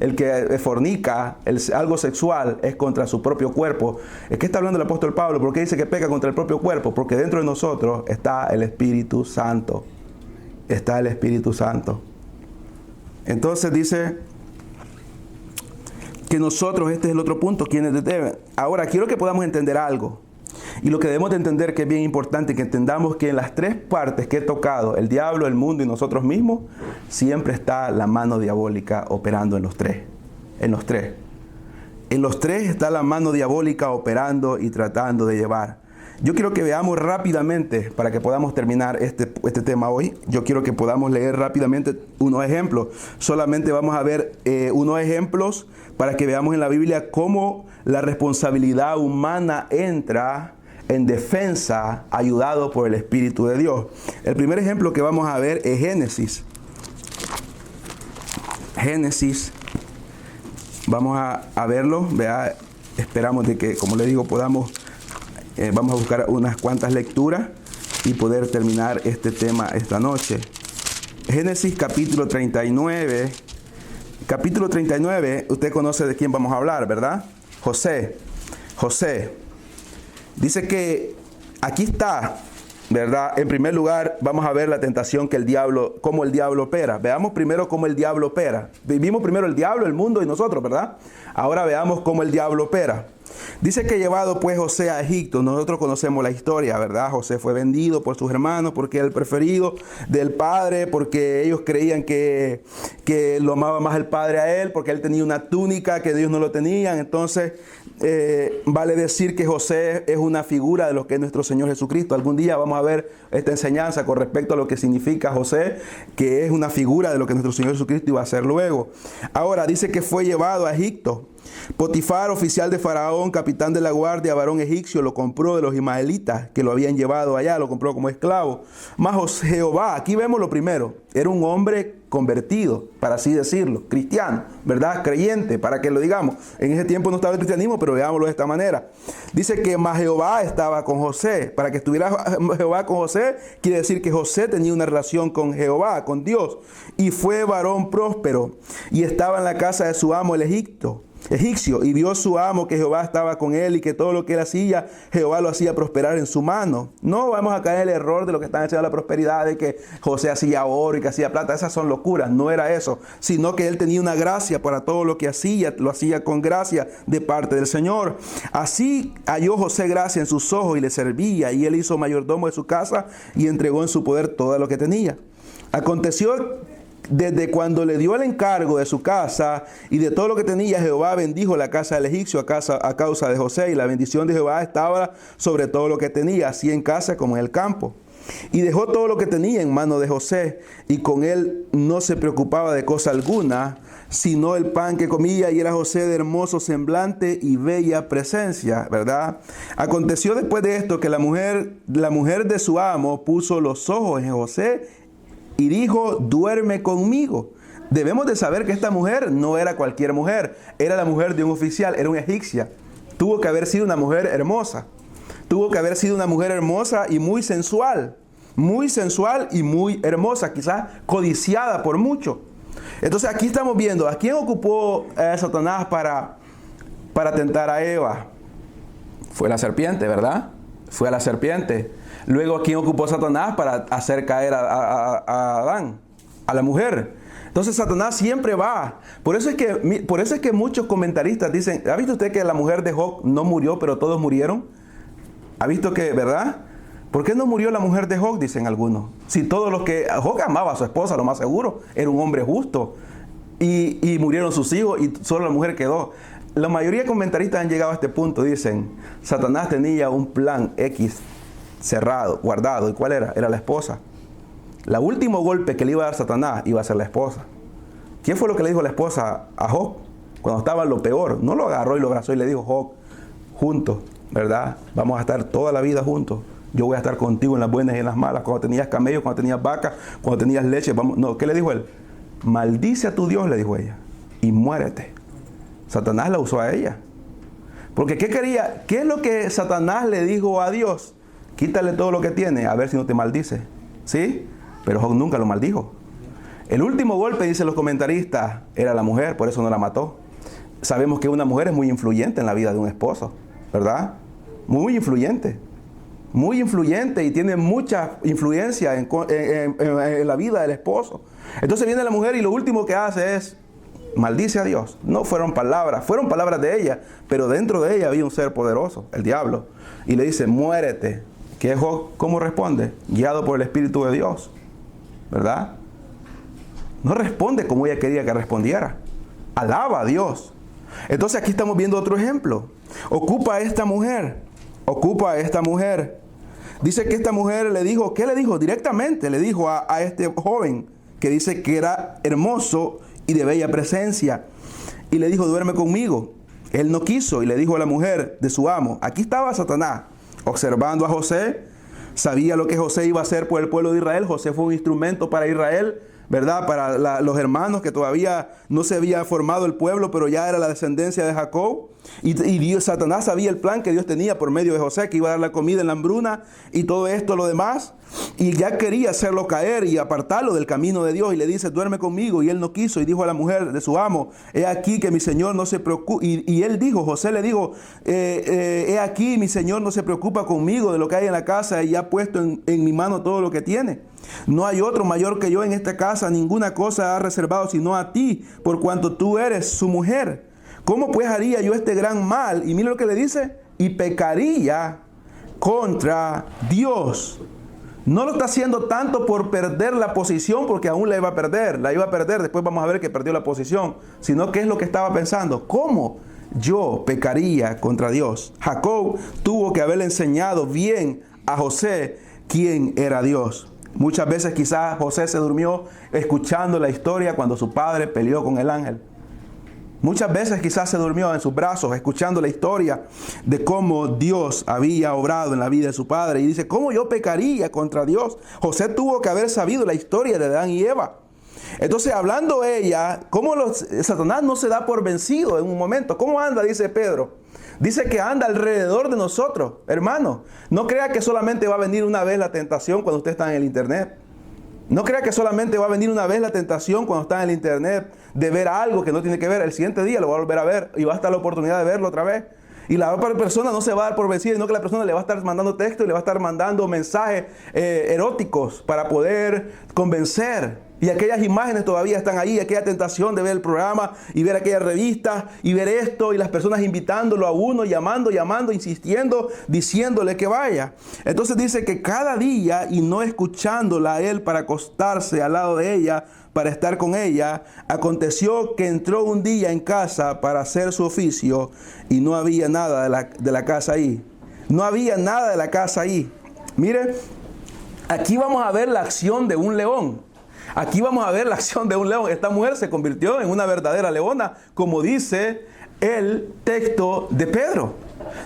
Speaker 1: el que fornica, algo sexual, es contra su propio cuerpo. ¿Es que está hablando el apóstol Pablo? ¿Por qué dice que peca contra el propio cuerpo? Porque dentro de nosotros está el Espíritu Santo. Está el Espíritu Santo. Entonces dice que nosotros, este es el otro punto, quienes deben. Ahora, quiero que podamos entender algo. Y lo que debemos de entender, que es bien importante, que entendamos que en las tres partes que he tocado, el diablo, el mundo y nosotros mismos, siempre está la mano diabólica operando en los tres. En los tres. En los tres está la mano diabólica operando y tratando de llevar. Yo quiero que veamos rápidamente, para que podamos terminar este tema hoy, yo quiero que podamos leer rápidamente unos ejemplos. Solamente vamos a ver unos ejemplos para que veamos en la Biblia cómo la responsabilidad humana entra en defensa, ayudado por el Espíritu de Dios. El primer ejemplo que vamos a ver es Génesis. Génesis, vamos a verlo, vea, esperamos de que, como le digo, podamos... vamos a buscar unas cuantas lecturas y poder terminar este tema esta noche. Génesis capítulo 39. Capítulo 39, usted conoce de quién vamos a hablar, ¿verdad? José. Dice que aquí está, ¿verdad? En primer lugar, vamos a ver la tentación cómo el diablo opera. Veamos primero cómo el diablo opera. Vivimos primero el diablo, el mundo y nosotros, ¿verdad? Ahora veamos cómo el diablo opera. Dice que llevado pues José a Egipto, nosotros conocemos la historia, ¿verdad? José fue vendido por sus hermanos porque era el preferido del padre, porque ellos creían que lo amaba más el padre a él, porque él tenía una túnica que ellos no lo tenían. Entonces, vale decir que José es una figura de lo que es nuestro Señor Jesucristo. Algún día vamos a ver esta enseñanza con respecto a lo que significa José, que es una figura de lo que nuestro Señor Jesucristo iba a hacer luego. Ahora, dice que fue llevado a Egipto. Potifar, oficial de Faraón, capitán de la guardia, varón egipcio, lo compró de los ismaelitas que lo habían llevado allá, lo compró como esclavo. Mas Jehová, aquí vemos lo primero, era un hombre convertido, para así decirlo, cristiano, ¿verdad? Creyente, para que lo digamos. En ese tiempo no estaba el cristianismo, pero veámoslo de esta manera. Dice que mas Jehová estaba con José. Para que estuviera Jehová con José, quiere decir que José tenía una relación con Jehová, con Dios. Y fue varón próspero, y estaba en la casa de su amo el egipcio, y vio su amo que Jehová estaba con él y que todo lo que él hacía, Jehová lo hacía prosperar en su mano. No vamos a caer en el error de lo que están enseñando la prosperidad, de que José hacía oro y que hacía plata. Esas son locuras, no era eso, sino que él tenía una gracia para todo lo que hacía, lo hacía con gracia de parte del Señor. Así halló José gracia en sus ojos y le servía, y él hizo mayordomo de su casa y entregó en su poder todo lo que tenía. Aconteció desde cuando le dio el encargo de su casa y de todo lo que tenía, Jehová bendijo la casa del egipcio a causa de José, y la bendición de Jehová estaba sobre todo lo que tenía, así en casa como en el campo. Y dejó todo lo que tenía en mano de José, y con él no se preocupaba de cosa alguna, sino el pan que comía, y era José de hermoso semblante y bella presencia, ¿verdad? Aconteció después de esto que la mujer de su amo puso los ojos en José y dijo: duerme conmigo. Debemos de saber que esta mujer no era cualquier mujer, era la mujer de un oficial, era una egipcia. Tuvo que haber sido una mujer hermosa. Tuvo que haber sido una mujer hermosa y muy sensual y muy hermosa, quizás codiciada por mucho. Entonces aquí estamos viendo a quién ocupó Satanás para tentar a Eva. Fue la serpiente, ¿verdad? Fue a la serpiente. Luego, ¿a quién ocupó Satanás para hacer caer a Adán? A la mujer. Entonces Satanás siempre va. Por eso es que muchos comentaristas dicen: ¿ha visto usted que la mujer de Job no murió, pero todos murieron? Ha visto que, ¿verdad? ¿Por qué no murió la mujer de Job? Dicen algunos. Si todos los que... Job amaba a su esposa, lo más seguro. Era un hombre justo. Y murieron sus hijos y solo la mujer quedó. La mayoría de comentaristas han llegado a este punto. Dicen, Satanás tenía un plan X cerrado, guardado. ¿Y cuál era? Era la esposa. El último golpe que le iba a dar Satanás iba a ser la esposa. ¿Quién fue lo que le dijo la esposa a Job? Cuando estaba en lo peor. No lo agarró y lo abrazó y le dijo, Job, juntos, ¿verdad? Vamos a estar toda la vida juntos. Yo voy a estar contigo en las buenas y en las malas. Cuando tenías camellos, cuando tenías vacas, cuando tenías leche. Vamos. No, ¿qué le dijo él? Maldice a tu Dios, le dijo ella, y muérete. Satanás la usó a ella. Porque ¿qué quería? ¿Qué es lo que Satanás le dijo a Dios? Quítale todo lo que tiene, a ver si no te maldice. ¿Sí? Pero Job nunca lo maldijo. El último golpe, dicen los comentaristas, era la mujer, por eso no la mató. Sabemos que una mujer es muy influyente en la vida de un esposo, ¿verdad? Muy influyente. Muy influyente y tiene mucha influencia en la vida del esposo. Entonces viene la mujer y lo último que hace es maldice a Dios. No fueron palabras de ella, pero dentro de ella había un ser poderoso, el diablo. Y le dice, muérete. ¿Qué es Job? ¿Cómo responde? Guiado por el Espíritu de Dios, ¿verdad? No responde como ella quería que respondiera. Alaba a Dios. Entonces aquí estamos viendo otro ejemplo. Ocupa a esta mujer. Dice que esta mujer le dijo, ¿qué le dijo? Directamente le dijo a este joven que dice que era hermoso y de bella presencia. Y le dijo, duerme conmigo. Él no quiso y le dijo a la mujer de su amo. Aquí estaba Satanás observando a José. Sabía lo que José iba a hacer por el pueblo de Israel. José fue un instrumento para Israel, ¿verdad? Para los hermanos que todavía no se había formado el pueblo, pero ya era la descendencia de Jacob. Y Dios, Satanás sabía el plan que Dios tenía por medio de José, que iba a dar la comida en la hambruna y todo esto, lo demás. Y ya quería hacerlo caer y apartarlo del camino de Dios. Y le dice, duerme conmigo. Y él no quiso. Y dijo a la mujer de su amo, he aquí que mi señor no se preocupa. Y él dijo, José le dijo, he aquí mi señor no se preocupa conmigo de lo que hay en la casa y ha puesto en mi mano todo lo que tiene. No hay otro mayor que yo en esta casa, ninguna cosa ha reservado sino a ti, por cuanto tú eres su mujer. ¿Cómo pues haría yo este gran mal? Y mira lo que le dice, y pecaría contra Dios. No lo está haciendo tanto por perder la posición, porque aún la iba a perder, después vamos a ver que perdió la posición, sino que es lo que estaba pensando, ¿cómo yo pecaría contra Dios? Jacob tuvo que haberle enseñado bien a José quién era Dios. Muchas veces quizás José se durmió escuchando la historia cuando su padre peleó con el ángel. Muchas veces quizás se durmió en sus brazos escuchando la historia de cómo Dios había obrado en la vida de su padre. Y dice, ¿cómo yo pecaría contra Dios? José tuvo que haber sabido la historia de Adán y Eva. Entonces, hablando ella, ¿cómo Satanás no se da por vencido en un momento? ¿Cómo anda? Dice Pedro. Dice que anda alrededor de nosotros, hermano. No crea que solamente va a venir una vez la tentación cuando usted está en el internet. No crea que solamente va a venir una vez la tentación cuando está en el internet de ver algo que no tiene que ver. El siguiente día lo va a volver a ver y va a estar la oportunidad de verlo otra vez. Y la persona no se va a dar por vencida, sino que la persona le va a estar mandando texto y le va a estar mandando mensajes eróticos para poder convencer. Y aquellas imágenes todavía están ahí, aquella tentación de ver el programa y ver aquella revista y ver esto y las personas invitándolo a uno, llamando, insistiendo, diciéndole que vaya. Entonces dice que cada día y no escuchándola a él para acostarse al lado de ella, para estar con ella, aconteció que entró un día en casa para hacer su oficio y no había nada de la casa ahí. No había nada de la casa ahí. Mire, aquí vamos a ver la acción de un león. Aquí vamos a ver la acción de un león. Esta mujer se convirtió en una verdadera leona, como dice el texto de Pedro.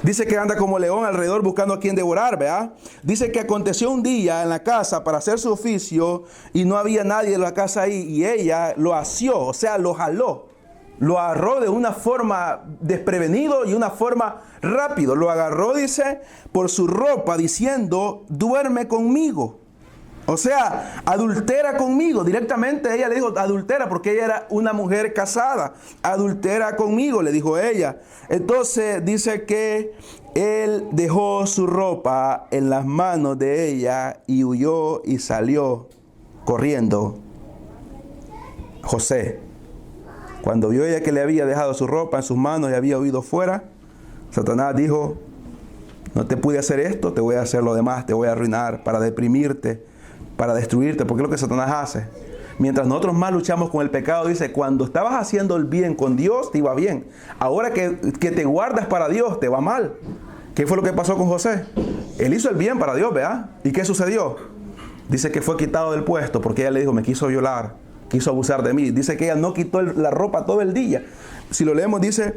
Speaker 1: Dice que anda como león alrededor buscando a quien devorar, ¿verdad? Dice que aconteció un día en la casa para hacer su oficio y no había nadie en la casa ahí y ella lo asió, o sea, lo jaló. Lo agarró de una forma desprevenido y una forma rápido. Lo agarró, dice, por su ropa diciendo, duerme conmigo. O sea, adultera conmigo. Directamente ella le dijo, adultera, porque ella era una mujer casada. Adultera conmigo, le dijo ella. Entonces dice que él dejó su ropa en las manos de ella y huyó y salió corriendo. José, cuando vio ella que le había dejado su ropa en sus manos y había huido fuera, Satanás dijo, No te pude hacer esto, te voy a hacer lo demás, te voy a arruinar para deprimirte, para destruirte, porque es lo que Satanás hace. Mientras nosotros más luchamos con el pecado, dice, cuando estabas haciendo el bien con Dios, te iba bien. Ahora que te guardas para Dios, te va mal. ¿Qué fue lo que pasó con José? Él hizo el bien para Dios, ¿verdad? ¿Y qué sucedió? Dice que fue quitado del puesto porque ella le dijo, me quiso violar, quiso abusar de mí. Dice que ella no quitó la ropa todo el día. Si lo leemos, dice...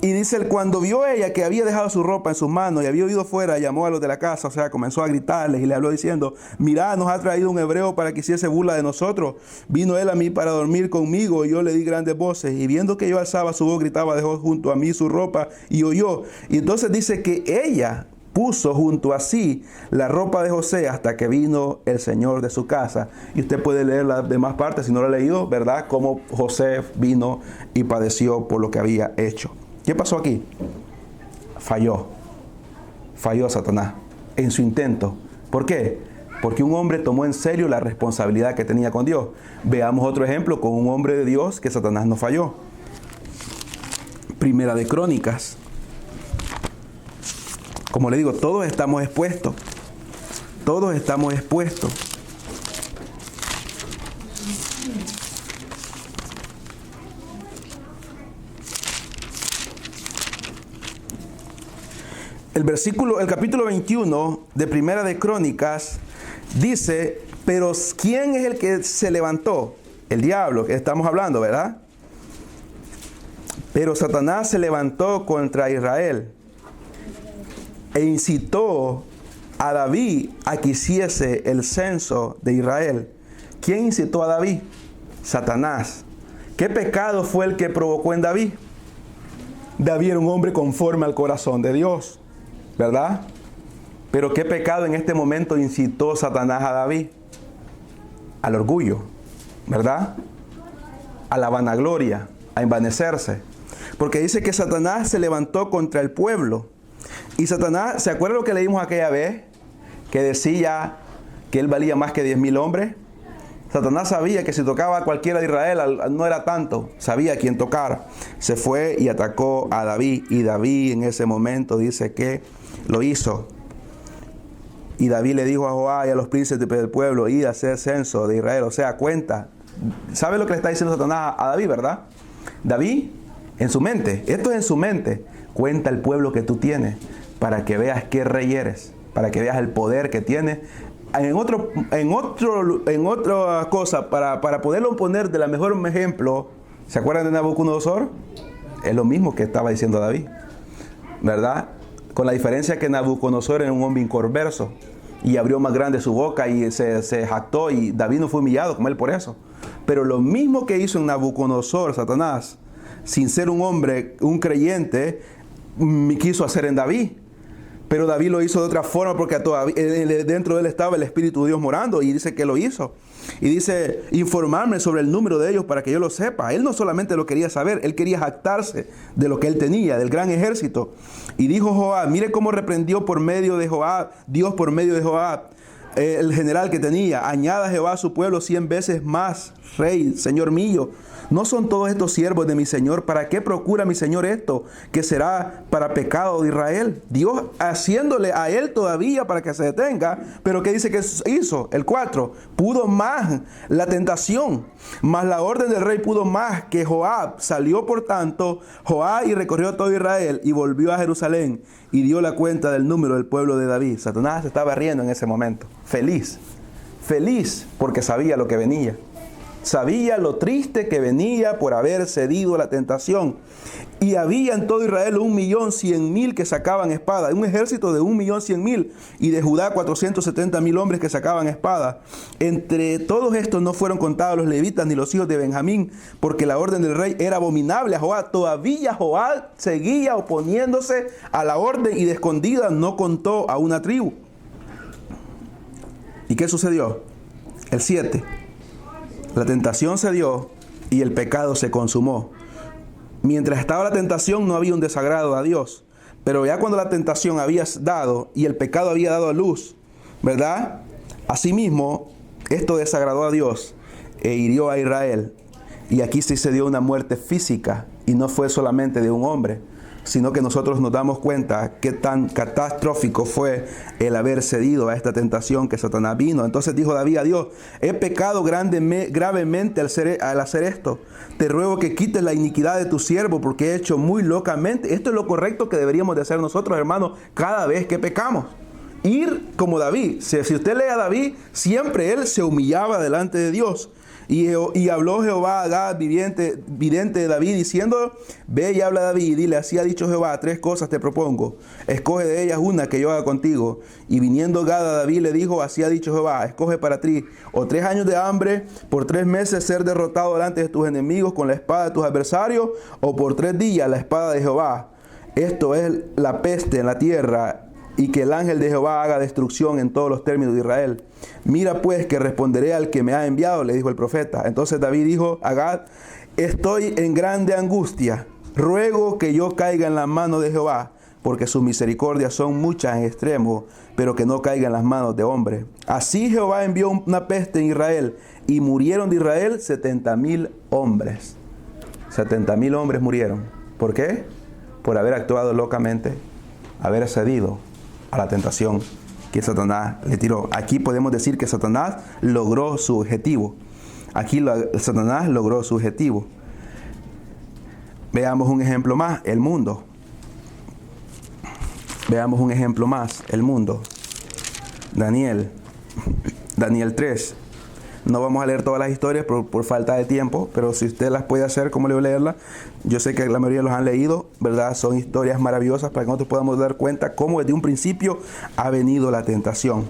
Speaker 1: Y dice, cuando vio ella que había dejado su ropa en sus manos y había ido fuera, llamó a los de la casa, o sea, comenzó a gritarles y le habló diciendo, mirad, nos ha traído un hebreo para que hiciese burla de nosotros. Vino él a mí para dormir conmigo y yo le di grandes voces. Y viendo que yo alzaba su voz, gritaba, dejó junto a mí su ropa y oyó. Y entonces dice que ella puso junto a sí la ropa de José hasta que vino el Señor de su casa. Y usted puede leer las demás partes, si no lo ha leído, ¿verdad? Cómo José vino y padeció por lo que había hecho. ¿Qué pasó aquí? Falló Satanás en su intento. ¿Por qué? Porque un hombre tomó en serio la responsabilidad que tenía con Dios. Veamos otro ejemplo con un hombre de Dios que Satanás no falló. Primera de Crónicas. Como le digo, todos estamos expuestos. Todos estamos expuestos. El capítulo 21 de Primera de Crónicas dice, pero ¿quién es el que se levantó? El diablo, que estamos hablando, ¿verdad? Pero Satanás se levantó contra Israel e incitó a David a que hiciese el censo de Israel. ¿Quién incitó a David? Satanás. ¿Qué pecado fue el que provocó en David? David era un hombre conforme al corazón de Dios, ¿verdad? Pero ¿qué pecado en este momento incitó Satanás a David? Al orgullo, ¿verdad? A la vanagloria, a envanecerse. Porque dice que Satanás se levantó contra el pueblo. Y Satanás, ¿se acuerda lo que leímos aquella vez? Que decía que él valía más que 10,000 hombres. Satanás sabía que si tocaba a cualquiera de Israel no era tanto, sabía quién tocar. Se fue y atacó a David. Y David en ese momento dice que lo hizo. Y David le dijo a Joab y a los príncipes del pueblo, id a hacer censo de Israel. O sea, cuenta. ¿Sabe lo que le está diciendo Satanás a David, verdad? David, en su mente, esto es en su mente, cuenta el pueblo que tú tienes para que veas qué rey eres, para que veas el poder que tienes. En otra cosa, para poderlo poner de la mejor ejemplo, ¿se acuerdan de Nabucodonosor? Es lo mismo que estaba diciendo David, ¿verdad? Con la diferencia que Nabucodonosor era un hombre inconverso y abrió más grande su boca y se jactó, y David no fue humillado como él por eso. Pero lo mismo que hizo en Nabucodonosor, Satanás, sin ser un hombre, un creyente, quiso hacer en David. Pero David lo hizo de otra forma porque todavía dentro de él estaba el Espíritu de Dios morando, y dice que lo hizo. Y dice, informarme sobre el número de ellos para que yo lo sepa. Él no solamente lo quería saber, él quería jactarse de lo que él tenía, del gran ejército. Y dijo Joab, mire cómo reprendió por medio de Joab, Dios por medio de Joab, el general que tenía, añada Jehová a su pueblo 100 veces más, rey, señor mío. ¿No son todos estos siervos de mi Señor? ¿Para qué procura mi Señor esto? Que será para pecado de Israel. Dios haciéndole a él todavía para que se detenga. Pero ¿qué dice que hizo? El 4. Pudo más la tentación, mas la orden del rey pudo más que Joab. Salió por tanto Joab y recorrió todo Israel y volvió a Jerusalén y dio la cuenta del número del pueblo de David. Satanás se estaba riendo en ese momento. Feliz porque sabía lo que venía. Sabía lo triste que venía por haber cedido a la tentación. Y había en todo Israel 1.100.000 que sacaban espada. Un ejército de 1.100.000. Y de Judá 470.000 hombres que sacaban espada. Entre todos estos no fueron contados los levitas ni los hijos de Benjamín, porque la orden del rey era abominable a Joab. Todavía Joab seguía oponiéndose a la orden y de escondida no contó a una tribu. ¿Y qué sucedió? El 7. La tentación se dio y el pecado se consumó. Mientras estaba la tentación no había un desagrado a Dios. Pero ya cuando la tentación había dado y el pecado había dado a luz, ¿verdad? Asimismo, esto desagradó a Dios e hirió a Israel. Y aquí sí se dio una muerte física y no fue solamente de un hombre. sino que nosotros nos damos cuenta qué tan catastrófico fue el haber cedido a esta tentación que Satanás vino. Entonces dijo David a Dios: he pecado gravemente al hacer esto. Te ruego que quites la iniquidad de tu siervo, porque he hecho muy locamente. Esto es lo correcto que deberíamos de hacer nosotros, hermanos, cada vez que pecamos. Ir como David. Si usted lee a David, siempre él se humillaba delante de Dios. Y habló Jehová a Gad, vidente de David, diciendo: ve y habla a David y dile: así ha dicho Jehová, 3 cosas te propongo, escoge de ellas una que yo haga contigo. Y viniendo Gad a David le dijo: así ha dicho Jehová, escoge para ti o 3 años de hambre, por 3 meses ser derrotado delante de tus enemigos con la espada de tus adversarios, o por 3 días la espada de Jehová. Esto es la peste en la tierra, y que el ángel de Jehová haga destrucción en todos los términos de Israel. Mira pues que responderé al que me ha enviado, le dijo el profeta. Entonces David dijo a Gad: estoy en grande angustia, ruego que yo caiga en las manos de Jehová, porque sus misericordias son muchas en extremo, pero que no caiga en las manos de hombre. Así Jehová envió una peste en Israel, y murieron de Israel 70,000 hombres. 70,000 hombres murieron. ¿Por qué? Por haber actuado locamente, haber cedido a la tentación que Satanás le tiró. Aquí podemos decir que Satanás logró su objetivo. Satanás logró su objetivo. Veamos un ejemplo más, el mundo. Veamos un ejemplo más, el mundo. Daniel 3. No vamos a leer todas las historias por falta de tiempo, pero si usted las puede hacer, ¿cómo le voy a leerlas? Yo sé que la mayoría los han leído, ¿verdad? Son historias maravillosas para que nosotros podamos dar cuenta cómo desde un principio ha venido la tentación.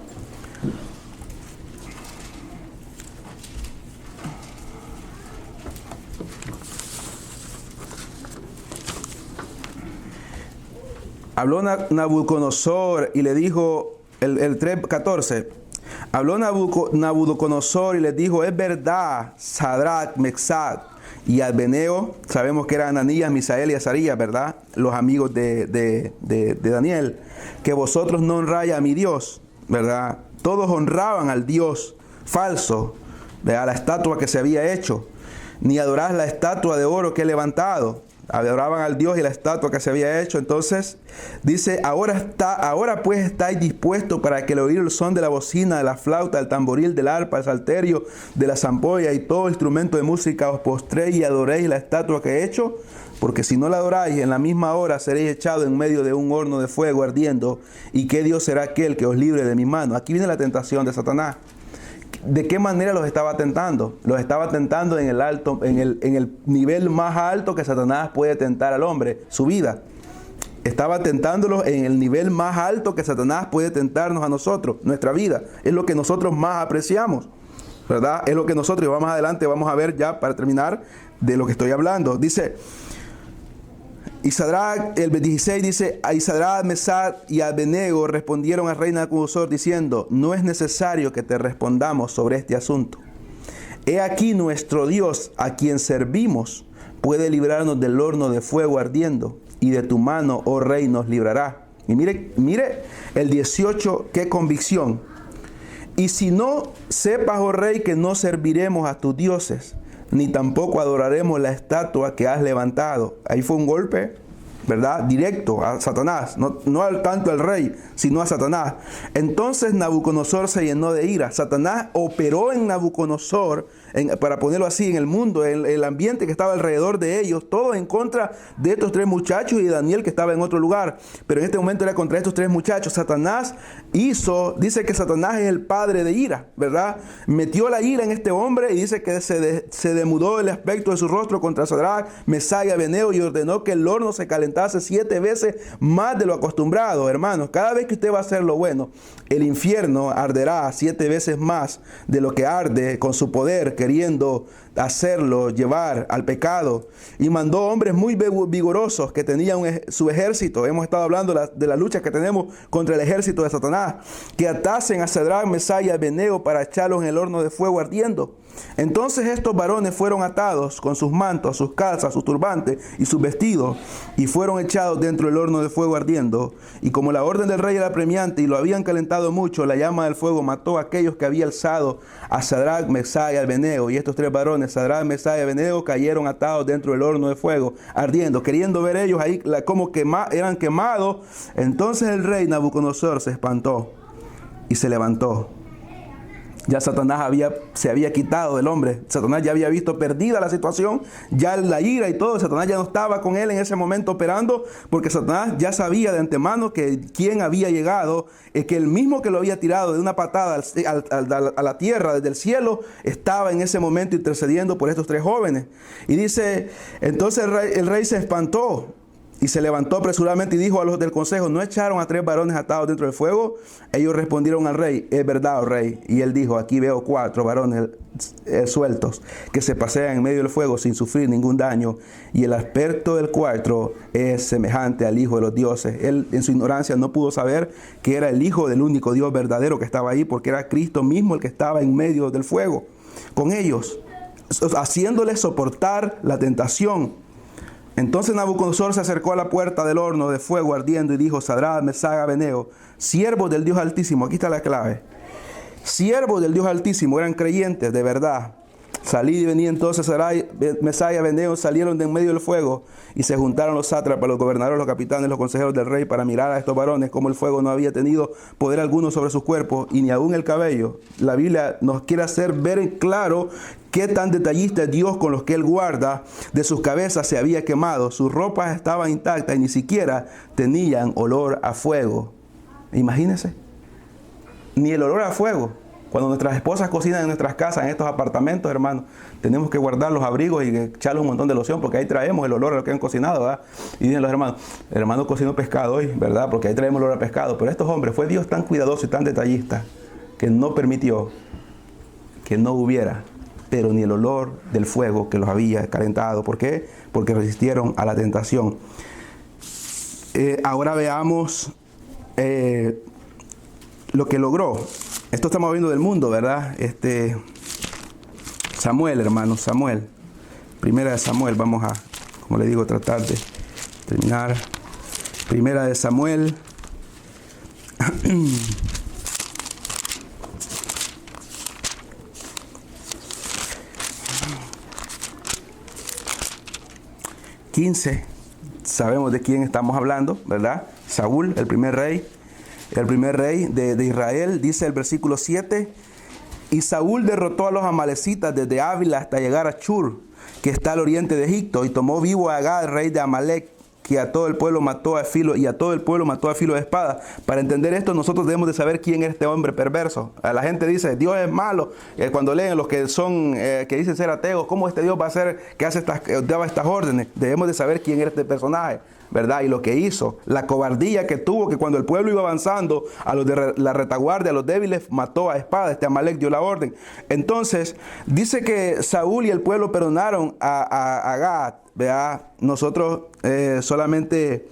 Speaker 1: Habló Nabucodonosor y le dijo, el 3:14, habló Nabucodonosor y les dijo: es verdad, Sadrach, Mesach y Abednego, sabemos que eran Ananías, Misael y Azarías, ¿verdad? Los amigos de Daniel, que vosotros no honráis a mi Dios, ¿verdad? Todos honraban al Dios falso, ¿verdad? La estatua que se había hecho, ni adorás la estatua de oro que he levantado. Adoraban al Dios y la estatua que se había hecho. Entonces dice: ahora pues estáis dispuestos para que el oír el son de la bocina, de la flauta, del tamboril, del arpa, del salterio, de la zampolla y todo instrumento de música os postréis y adoréis la estatua que he hecho, porque si no la adoráis, en la misma hora seréis echados en medio de un horno de fuego ardiendo. ¿Y qué Dios será aquel que os libre de mi mano? Aquí viene la tentación de Satanás. ¿De qué manera los estaba tentando? Los estaba tentando en el nivel más alto que Satanás puede tentar al hombre, su vida. Estaba tentándolos en el nivel más alto que Satanás puede tentarnos a nosotros, nuestra vida. Es lo que nosotros más apreciamos, ¿verdad? Es lo que nosotros, y más adelante vamos a ver ya para terminar de lo que estoy hablando. Dice, y Sadrach, el 16 dice: a Sadrach, Mesach y Abednego respondieron al rey Nabucodonosor diciendo: no es necesario que te respondamos sobre este asunto. He aquí nuestro Dios, a quien servimos, puede librarnos del horno de fuego ardiendo, y de tu mano, oh rey, nos librará. Y mire el 18, qué convicción. Y si no, sepas, oh rey, que no serviremos a tus dioses, ni tampoco adoraremos la estatua que has levantado. Ahí fue un golpe, ¿verdad? Directo a Satanás, no tanto al rey, sino a Satanás. Entonces Nabucodonosor se llenó de ira. Satanás operó en Nabucodonosor, para ponerlo así, en el mundo, en el ambiente que estaba alrededor de ellos, todo en contra de estos 3 muchachos y de Daniel, que estaba en otro lugar. Pero en este momento era contra estos 3 muchachos. Satanás dice que Satanás es el padre de ira, ¿verdad? Metió la ira en este hombre y dice que se demudó el aspecto de su rostro contra Sadrach, Mesach y Abednego, y ordenó que el horno se calentase 7 veces más de lo acostumbrado. Hermanos, cada vez que usted va a hacer lo bueno, el infierno arderá 7 veces más de lo que arde con su poder, queriendo hacerlo llevar al pecado. Y mandó hombres muy vigorosos que tenían su ejército. Hemos estado hablando de la lucha que tenemos contra el ejército de Satanás, que atasen a Sadrach, Mesach y Abednego para echarlos en el horno de fuego ardiendo. Entonces estos varones fueron atados con sus mantos, sus calzas, sus turbantes y sus vestidos, y fueron echados dentro del horno de fuego ardiendo. Y como la orden del rey era apremiante y lo habían calentado mucho, la llama del fuego mató a aquellos que había alzado a Sadrach, Mesach y Abednego. Y estos 3 varones varones, Sadrach, Mesach y Abednego, cayeron atados dentro del horno de fuego, ardiendo, queriendo ver ellos ahí como eran quemados. Entonces el rey Nabucodonosor se espantó y se levantó. Ya Satanás se había quitado del hombre. Satanás ya había visto perdida la situación, ya la ira y todo. Satanás ya no estaba con él en ese momento operando, porque Satanás ya sabía de antemano que quien había llegado, que el mismo que lo había tirado de una patada a la tierra desde el cielo, estaba en ese momento intercediendo por estos tres jóvenes. Y dice, entonces el rey se espantó y se levantó apresuradamente y dijo a los del consejo, ¿no echaron a tres varones atados dentro del fuego? Ellos respondieron al rey, es verdad, oh rey. Y él dijo, aquí veo 4 varones sueltos que se pasean en medio del fuego sin sufrir ningún daño. Y el aspecto del cuarto es semejante al hijo de los dioses. Él en su ignorancia no pudo saber que era el hijo del único Dios verdadero que estaba ahí, porque era Cristo mismo el que estaba en medio del fuego con ellos, haciéndoles soportar la tentación. Entonces Nabucodonosor se acercó a la puerta del horno de fuego ardiendo y dijo, Sadrach, Mesach y Abednego, siervos del Dios Altísimo, aquí está la clave, siervos del Dios Altísimo, eran creyentes de verdad. Salí y venía entonces Sadrach, Mesach y Abednego, salieron de en medio del fuego y se juntaron los sátrapas, los gobernadores, los capitanes, los consejeros del rey para mirar a estos varones, como el fuego no había tenido poder alguno sobre sus cuerpos y ni aún el cabello. La Biblia nos quiere hacer ver en claro qué tan detallista es Dios con los que Él guarda. De sus cabezas se había quemado, sus ropas estaban intactas y ni siquiera tenían olor a fuego. Imagínense, ni el olor a fuego. Cuando nuestras esposas cocinan en nuestras casas, en estos apartamentos, hermanos, tenemos que guardar los abrigos y echarles un montón de loción, porque ahí traemos el olor a lo que han cocinado, ¿verdad? Y dicen los hermanos, el hermano cocinó pescado hoy, ¿verdad? Porque ahí traemos el olor a pescado. Pero estos hombres, fue Dios tan cuidadoso y tan detallista que no permitió que no hubiera, pero ni el olor del fuego que los había calentado. ¿Por qué? Porque resistieron a la tentación. Ahora veamos lo que logró. Esto estamos viendo del mundo, ¿verdad? Samuel, hermanos, Samuel. Primera de Samuel, vamos a, como le digo, tratar de terminar. Primera de Samuel. ...15... Sabemos de quién estamos hablando, ¿verdad? Saúl, el primer rey de Israel. Dice el versículo 7, y Saúl derrotó a los amalecitas desde Ávila hasta llegar a Chur, que está al oriente de Egipto, y tomó vivo a Agag, rey de Amalec, que a todo el pueblo mató a filo de espada. Para entender esto, nosotros debemos de saber quién es este hombre perverso. La gente dice, Dios es malo. Cuando leen los que son, que dicen ser ateos, ¿cómo este Dios va a ser que daba estas órdenes? Debemos de saber quién era este personaje, ¿verdad? Y lo que hizo, la cobardía que tuvo, que cuando el pueblo iba avanzando, a los de la retaguardia, a los débiles, mató a espada. Amalek dio la orden. Entonces, dice que Saúl y el pueblo perdonaron a Agag, ¿verdad? Nosotros solamente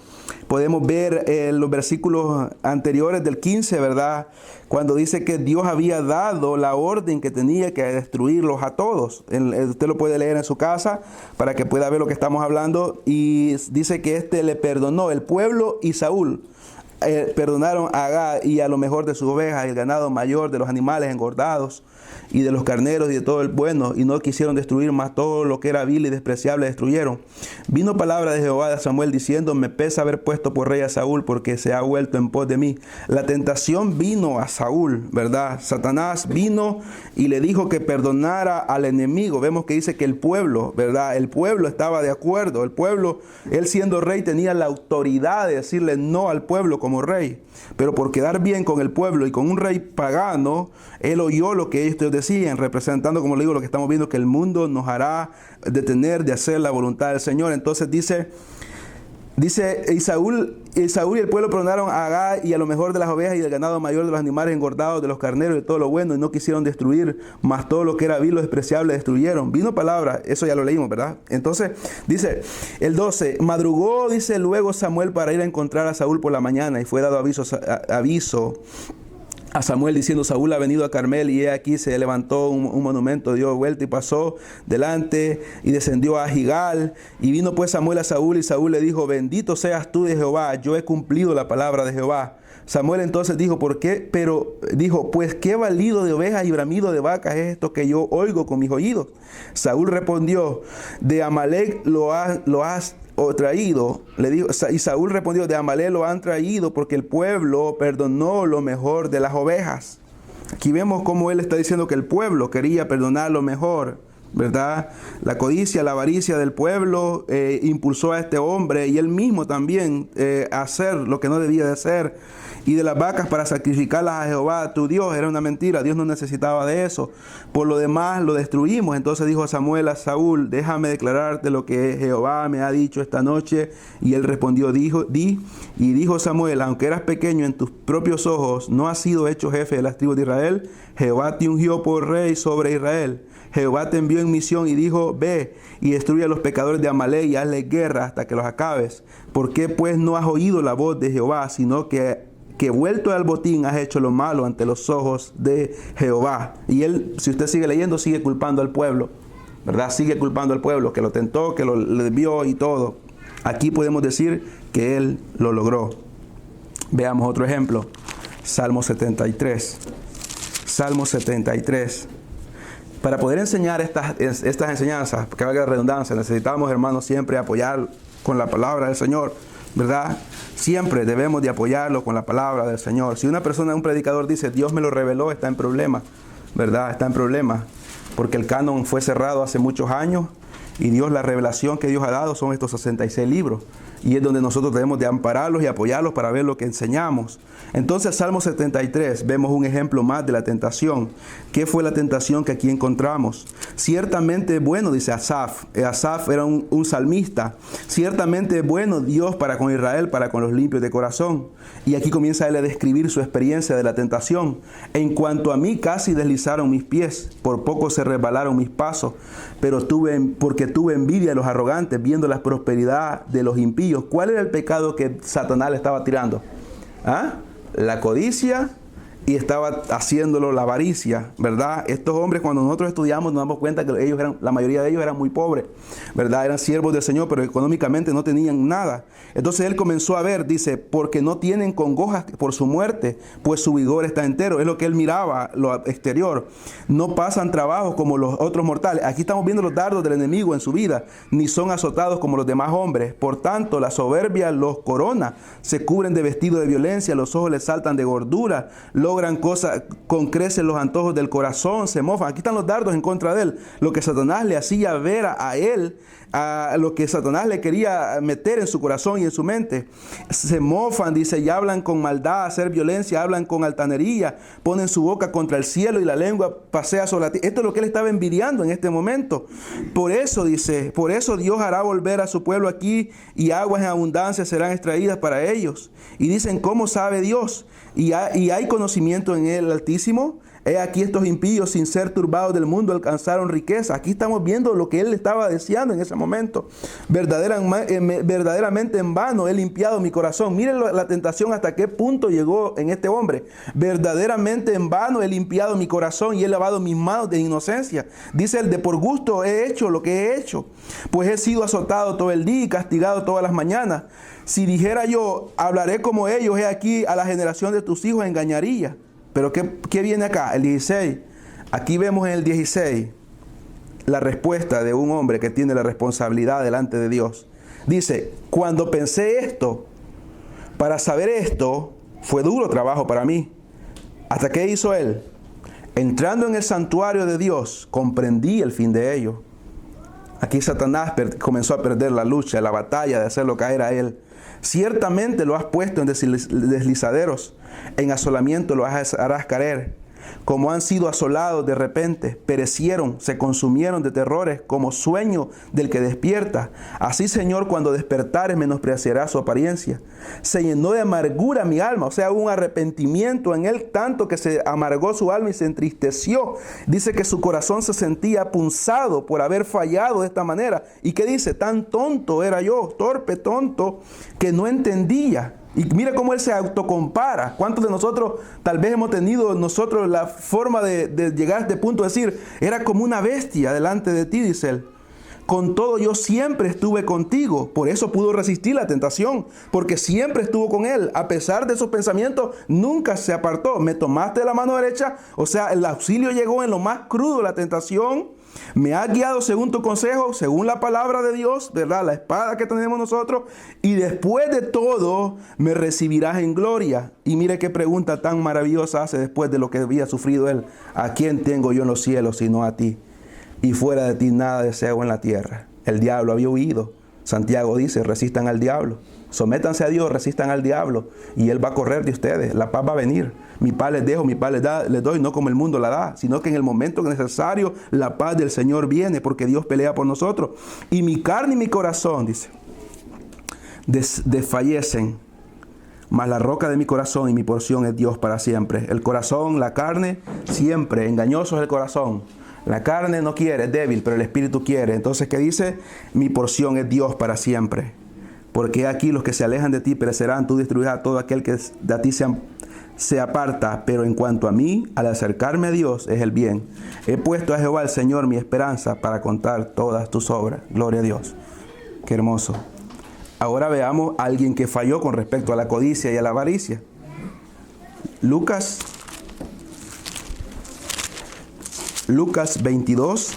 Speaker 1: podemos ver los versículos anteriores del 15, ¿verdad? Cuando dice que Dios había dado la orden que tenía que destruirlos a todos. Usted lo puede leer en su casa para que pueda ver lo que estamos hablando. Y dice que le perdonó, el pueblo y Saúl perdonaron a Agag y a lo mejor de sus ovejas, el ganado mayor, de los animales engordados y de los carneros y de todo el bueno, y no quisieron destruir más todo lo que era vil y despreciable, destruyeron. Vino palabra de Jehová a Samuel diciendo, me pesa haber puesto por rey a Saúl, porque se ha vuelto en pos de mí. La tentación vino a Saúl, ¿verdad? Satanás vino y le dijo que perdonara al enemigo. Vemos que dice que el pueblo, ¿verdad? El pueblo estaba de acuerdo. El pueblo, él siendo rey, tenía la autoridad de decirle no al pueblo como rey. Pero por quedar bien con el pueblo y con un rey pagano, él oyó lo que ellos decían, representando, como le digo, lo que estamos viendo, que el mundo nos hará detener de hacer la voluntad del Señor. Entonces dice y Saúl y el pueblo perdonaron a Agag y a lo mejor de las ovejas y del ganado mayor, de los animales engordados, de los carneros y de todo lo bueno, y no quisieron destruir, más todo lo que era vil o despreciable destruyeron. Vino palabra, eso ya lo leímos, ¿verdad? Entonces dice el 12, madrugó, dice luego Samuel para ir a encontrar a Saúl por la mañana, y fue dado aviso a Samuel diciendo: Saúl ha venido a Carmel, y he aquí se levantó un monumento, dio vuelta y pasó delante y descendió a Gigal. Y vino pues Samuel a Saúl, y Saúl le dijo: bendito seas tú de Jehová, yo he cumplido la palabra de Jehová. Samuel entonces dijo: ¿por qué? Pero dijo: pues qué balido de ovejas y bramido de vacas es esto que yo oigo con mis oídos. Saúl respondió: de Amalec lo has traído. Le dijo, y Saúl respondió: de Amalec lo han traído porque el pueblo perdonó lo mejor de las ovejas. Aquí vemos cómo él está diciendo que el pueblo quería perdonar lo mejor, ¿verdad? La codicia, la avaricia del pueblo impulsó a este hombre, y él mismo también a hacer lo que no debía de hacer. Y de las vacas para sacrificarlas a Jehová tu Dios, era una mentira. Dios no necesitaba de eso. Por lo demás lo destruimos. Entonces dijo Samuel a Saúl: déjame declararte lo que Jehová me ha dicho esta noche. Y él respondió: dijo Samuel: aunque eras pequeño en tus propios ojos, no has sido hecho jefe de las tribus de Israel. Jehová te ungió por rey sobre Israel. Jehová te envió en misión y dijo: ve y destruye a los pecadores de Amalec y hazle guerra hasta que los acabes. ¿Por qué pues no has oído la voz de Jehová, sino que vuelto al botín has hecho lo malo ante los ojos de Jehová? Y él, si usted sigue leyendo, sigue culpando al pueblo, ¿verdad? Sigue culpando al pueblo, que lo tentó, que lo desvió y todo. Aquí podemos decir que él lo logró. Veamos otro ejemplo. Salmo 73. Salmo 73. Para poder enseñar estas enseñanzas, que valga la redundancia, necesitamos, hermanos, siempre apoyar con la palabra del Señor, ¿verdad? Siempre debemos de apoyarlo con la palabra del Señor. Si una persona, un predicador dice: Dios me lo reveló, está en problema, ¿verdad? Está en problema, porque el canon fue cerrado hace muchos años, y Dios, la revelación que Dios ha dado son estos 66 libros. Y es donde nosotros debemos de ampararlos y apoyarlos para ver lo que enseñamos. Entonces, Salmo 73, vemos un ejemplo más de la tentación. ¿Qué fue la tentación que aquí encontramos? Ciertamente bueno, dice Asaf. Asaf era un salmista. Ciertamente bueno Dios para con Israel, para con los limpios de corazón. Y aquí comienza él a describir su experiencia de la tentación. En cuanto a mí, casi deslizaron mis pies, por poco se resbalaron mis pasos, pero porque tuve envidia de los arrogantes, viendo la prosperidad de los impíos. ¿Cuál era el pecado que Satanás le estaba tirando? ¿Ah? La codicia, y estaba haciéndolo la avaricia, ¿verdad? Estos hombres, cuando nosotros estudiamos, nos damos cuenta que la mayoría de ellos eran muy pobres, ¿verdad? Eran siervos del Señor, pero económicamente no tenían nada. Entonces él comenzó a ver, dice: porque no tienen congojas por su muerte, pues su vigor está entero. Es lo que él miraba, lo exterior. No pasan trabajo como los otros mortales. Aquí estamos viendo los dardos del enemigo en su vida. Ni son azotados como los demás hombres. Por tanto, la soberbia los corona. Se cubren de vestido de violencia, los ojos les saltan de gordura. Logran cosas, con creces los antojos del corazón, se mofan. Aquí están los dardos en contra de él. Lo que Satanás le hacía ver a él, a lo que Satanás le quería meter en su corazón y en su mente. Se mofan, dice, y hablan con maldad, hacer violencia, hablan con altanería, ponen su boca contra el cielo y la lengua pasea sobre la tierra. Esto es lo que él estaba envidiando en este momento. Por eso, dice, por eso Dios hará volver a su pueblo aquí, y aguas en abundancia serán extraídas para ellos. Y dicen: ¿cómo sabe Dios? Y hay conocimiento en el Altísimo. He aquí estos impíos, sin ser turbados del mundo, alcanzaron riqueza. Aquí estamos viendo lo que él estaba deseando en ese momento. Verdaderamente en vano he limpiado mi corazón. Miren la tentación hasta qué punto llegó en este hombre. Verdaderamente en vano he limpiado mi corazón y he lavado mis manos de inocencia. Dice él: de por gusto he hecho lo que he hecho, pues he sido azotado todo el día y castigado todas las mañanas. Si dijera yo: hablaré como ellos, he aquí a la generación de tus hijos engañaría. Pero ¿qué viene acá? El 16. Aquí vemos en el 16 la respuesta de un hombre que tiene la responsabilidad delante de Dios. Dice: cuando pensé esto, para saber esto, fue duro trabajo para mí. ¿Hasta qué hizo él? Entrando en el santuario de Dios, comprendí el fin de ello. Aquí Satanás comenzó a perder la lucha, la batalla de hacerlo caer a él. Ciertamente lo has puesto en deslizaderos, en asolamiento lo harás caer. Como han sido asolados de repente, perecieron, se consumieron de terrores, como sueño del que despierta. Así, Señor, cuando despertares, menospreciará su apariencia. Se llenó de amargura mi alma, o sea, hubo un arrepentimiento en él, tanto que se amargó su alma y se entristeció. Dice que su corazón se sentía punzado por haber fallado de esta manera. ¿Y qué dice? Tan tonto era yo, torpe, tonto, que no entendía Y mira cómo él se autocompara. ¿Cuántos de nosotros tal vez hemos tenido nosotros la forma de llegar a este punto de decir, era como una bestia delante de ti, dice él? Con todo yo siempre estuve contigo. Por eso pudo resistir la tentación, porque siempre estuvo con él. A pesar de sus pensamientos, nunca se apartó. Me tomaste de la mano derecha, o sea, el auxilio llegó en lo más crudo de la tentación. Me has guiado según tu consejo, según la palabra de Dios, ¿verdad? La espada que tenemos nosotros. Y después de todo, me recibirás en gloria. Y mire qué pregunta tan maravillosa hace después de lo que había sufrido él. ¿A quién tengo yo en los cielos sino a ti? Y fuera de ti nada deseo en la tierra. El diablo había huido. Santiago dice, resistan al diablo. Sométanse a Dios, resistan al diablo. Y él va a correr de ustedes. La paz va a venir. Mi paz les dejo, mi paz les doy, no como el mundo la da, sino que en el momento necesario la paz del Señor viene, porque Dios pelea por nosotros. Y mi carne y mi corazón, dice, desfallecen, mas la roca de mi corazón y mi porción es Dios para siempre. El corazón, la carne, siempre, engañoso es el corazón. La carne no quiere, es débil, pero el espíritu quiere. Entonces, ¿qué dice? Mi porción es Dios para siempre. Porque aquí los que se alejan de ti perecerán, tú destruirás a todo aquel que de ti se aparta. Pero en cuanto a mí, al acercarme a Dios es el bien. He puesto a Jehová el Señor mi esperanza para contar todas tus obras. Gloria a Dios. Qué hermoso. Ahora veamos a alguien que falló con respecto a la codicia y a la avaricia. Lucas 22.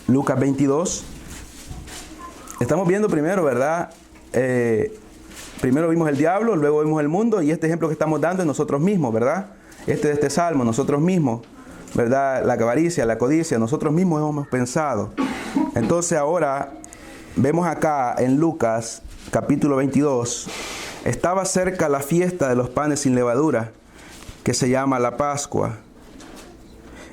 Speaker 1: Lucas 22. Estamos viendo primero, ¿verdad? Primero vimos el diablo, luego vimos el mundo, y este ejemplo que estamos dando es nosotros mismos, ¿verdad? Este salmo, nosotros mismos, ¿verdad? La avaricia, la codicia, nosotros mismos hemos pensado. Entonces ahora vemos acá en Lucas capítulo 22, estaba cerca la fiesta de los panes sin levadura, que se llama la Pascua.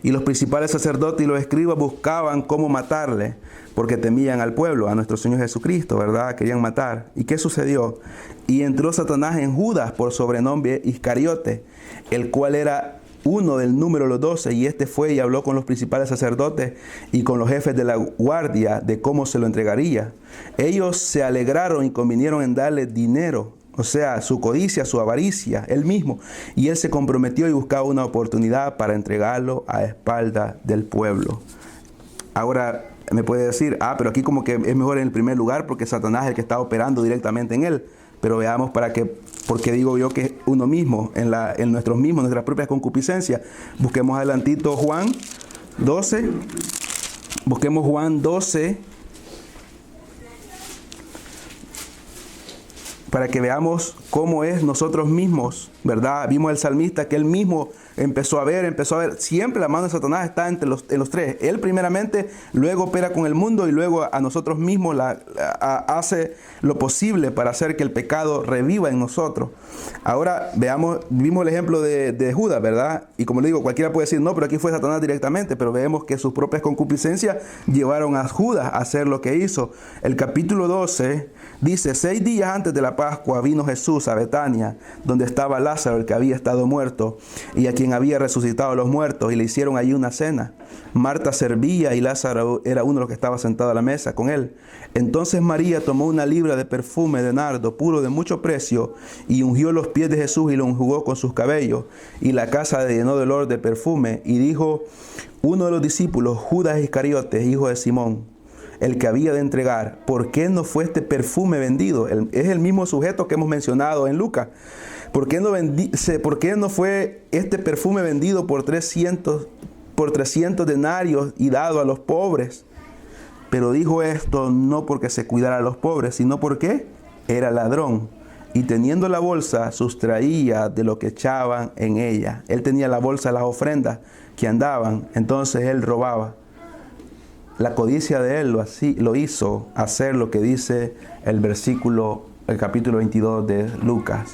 Speaker 1: Y los principales sacerdotes y los escribas buscaban cómo matarle, porque temían al pueblo, a nuestro Señor Jesucristo, ¿verdad? Querían matar. ¿Y qué sucedió? Y entró Satanás en Judas, por sobrenombre Iscariote, el cual era uno del número de los 12, y este fue y habló con los principales sacerdotes y con los jefes de la guardia de cómo se lo entregaría. Ellos se alegraron y convinieron en darle dinero, o sea, su codicia, su avaricia, él mismo. Y él se comprometió y buscaba una oportunidad para entregarlo a espaldas del pueblo. Ahora me puede decir, pero aquí como que es mejor en el primer lugar porque Satanás es el que está operando directamente en él. Pero veamos porque digo yo que uno mismo, en nuestros mismos, nuestras propias concupiscencias. Busquemos adelantito Juan 12. Busquemos Juan 12. Para que veamos cómo es nosotros mismos, ¿verdad? Vimos el salmista que él mismo empezó a ver. Siempre la mano de Satanás está en los tres. Él primeramente, luego opera con el mundo y luego a nosotros mismos hace lo posible para hacer que el pecado reviva en nosotros. Ahora vimos el ejemplo de Judas, ¿verdad? Y como le digo, cualquiera puede decir, no, pero aquí fue Satanás directamente, pero vemos que sus propias concupiscencias llevaron a Judas a hacer lo que hizo. El capítulo 12 dice, 6 días antes de la Pascua vino Jesús a Betania, donde estaba Lázaro, el que había estado muerto, y a quien había resucitado a los muertos, y le hicieron allí una cena. Marta servía y Lázaro era uno de los que estaba sentado a la mesa con él. Entonces María tomó una libra de perfume de nardo puro de mucho precio y ungió los pies de Jesús y lo enjugó con sus cabellos, y la casa llenó de olor de perfume. Y dijo uno de los discípulos, Judas Iscariote, hijo de Simón, el que había de entregar, ¿por qué no fue este perfume vendido? Es el mismo sujeto que hemos mencionado en Lucas. ¿Por qué no fue este perfume vendido por 300 denarios y dado a los pobres? Pero dijo esto no porque se cuidara a los pobres, sino porque era ladrón. Y teniendo la bolsa, sustraía de lo que echaban en ella. Él tenía la bolsa de las ofrendas que andaban, entonces él robaba. La codicia de él lo hizo hacer lo que dice el capítulo 22 de Lucas.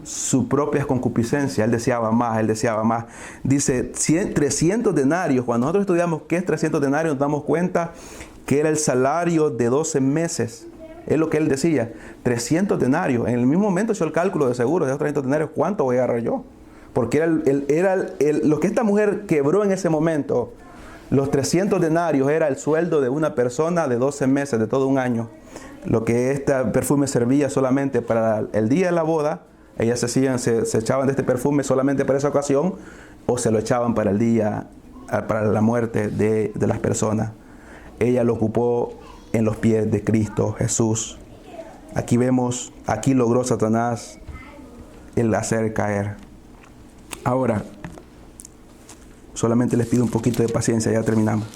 Speaker 1: Su propia concupiscencia, él deseaba más. Dice 300 denarios. Cuando nosotros estudiamos qué es 300 denarios, nos damos cuenta que era el salario de 12 meses. Es lo que él decía, 300 denarios. En el mismo momento hizo el cálculo de seguro de esos 300 denarios, ¿cuánto voy a agarrar yo? Porque era lo que esta mujer quebró en ese momento. Los 300 denarios era el sueldo de una persona de 12 meses, de todo un año. Lo que este perfume servía solamente para el día de la boda, ellas se echaban de este perfume solamente para esa ocasión, o se lo echaban para el día, para la muerte de las personas. Ella lo ocupó en los pies de Cristo Jesús. Aquí vemos, aquí logró Satanás el hacer caer. Ahora, solamente les pido un poquito de paciencia, ya terminamos.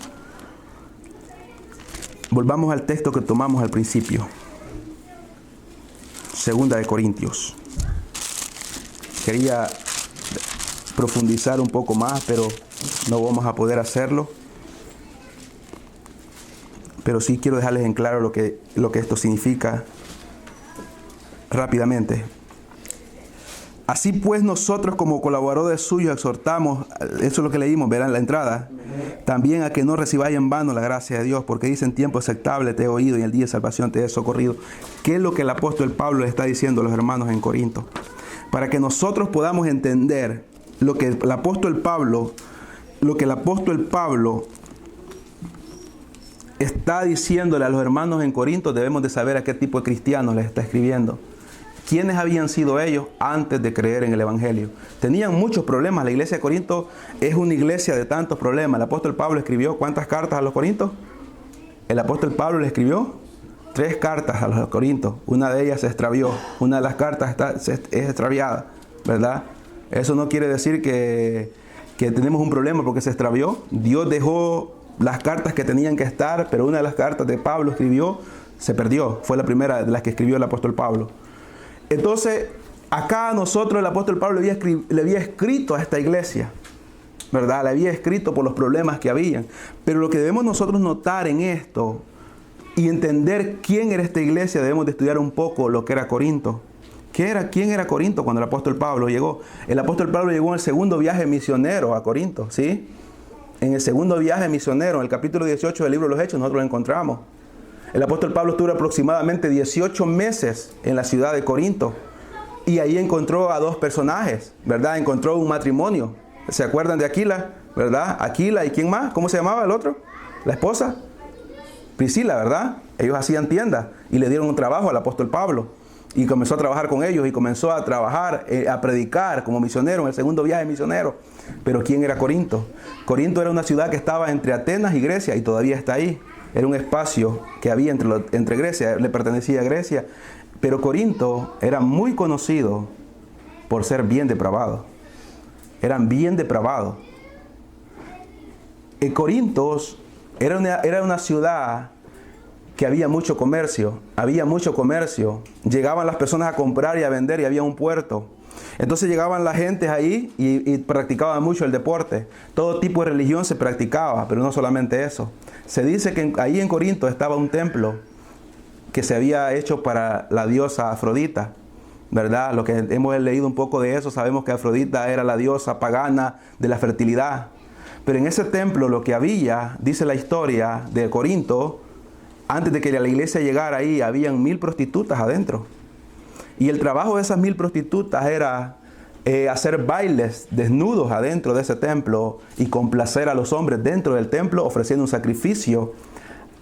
Speaker 1: Volvamos al texto que tomamos al principio. Segunda de Corintios. Quería profundizar un poco más, pero no vamos a poder hacerlo. Pero sí quiero dejarles en claro lo que esto significa rápidamente. Así pues, nosotros como colaboradores suyos exhortamos, eso es lo que leímos, verán la entrada, también a que no recibáis en vano la gracia de Dios, porque dice: en tiempo aceptable te he oído y en el día de salvación te he socorrido. ¿Qué es lo que el apóstol Pablo le está diciendo a los hermanos en Corinto? Para que nosotros podamos entender lo que el apóstol Pablo está diciéndole a los hermanos en Corinto, debemos de saber a qué tipo de cristianos les está escribiendo. ¿Quiénes habían sido ellos antes de creer en el Evangelio? Tenían muchos problemas. La iglesia de Corinto es una iglesia de tantos problemas. El apóstol Pablo escribió ¿cuántas cartas a los Corintos? El apóstol Pablo le escribió 3 cartas a los Corintos. Una de ellas se extravió. Una de las cartas es extraviada, ¿verdad? Eso no quiere decir que tenemos un problema porque se extravió. Dios dejó las cartas que tenían que estar, pero una de las cartas de Pablo escribió, se perdió. Fue la primera de las que escribió el apóstol Pablo. Entonces, acá nosotros, el apóstol Pablo le había escrito a esta iglesia, ¿verdad? Le había escrito por los problemas que habían. Pero lo que debemos nosotros notar en esto y entender quién era esta iglesia, debemos de estudiar un poco lo que era Corinto. ¿Quién era Corinto cuando el apóstol Pablo llegó? El apóstol Pablo llegó en el segundo viaje misionero a Corinto, ¿sí? En el segundo viaje misionero, en el capítulo 18 del libro de los Hechos, nosotros lo encontramos. El apóstol Pablo estuvo aproximadamente 18 meses en la ciudad de Corinto y ahí encontró a 2 personajes, ¿verdad? Encontró un matrimonio. ¿Se acuerdan de Aquila, verdad? Aquila y ¿quién más? ¿Cómo se llamaba el otro? ¿La esposa? Priscila, ¿verdad? Ellos hacían tiendas y le dieron un trabajo al apóstol Pablo y comenzó a trabajar con ellos y comenzó a trabajar, a predicar como misionero en el segundo viaje misionero. Pero ¿quién era Corinto? Corinto era una ciudad que estaba entre Atenas y Grecia y todavía está ahí. Era un espacio que había entre Grecia, le pertenecía a Grecia. Pero Corinto era muy conocido por ser bien depravado. Eran bien depravados. En Corintos era una ciudad que había mucho comercio. Llegaban las personas a comprar y a vender y había un puerto. Entonces llegaban la gente ahí y practicaban mucho el deporte. Todo tipo de religión se practicaba, pero no solamente eso. Se dice que ahí en Corinto estaba un templo que se había hecho para la diosa Afrodita, ¿verdad? Lo que hemos leído un poco de eso, sabemos que Afrodita era la diosa pagana de la fertilidad. Pero en ese templo lo que había, dice la historia de Corinto, antes de que la iglesia llegara ahí, habían 1000 prostitutas adentro. Y el trabajo de esas 1000 prostitutas era hacer bailes desnudos adentro de ese templo y complacer a los hombres dentro del templo, ofreciendo un sacrificio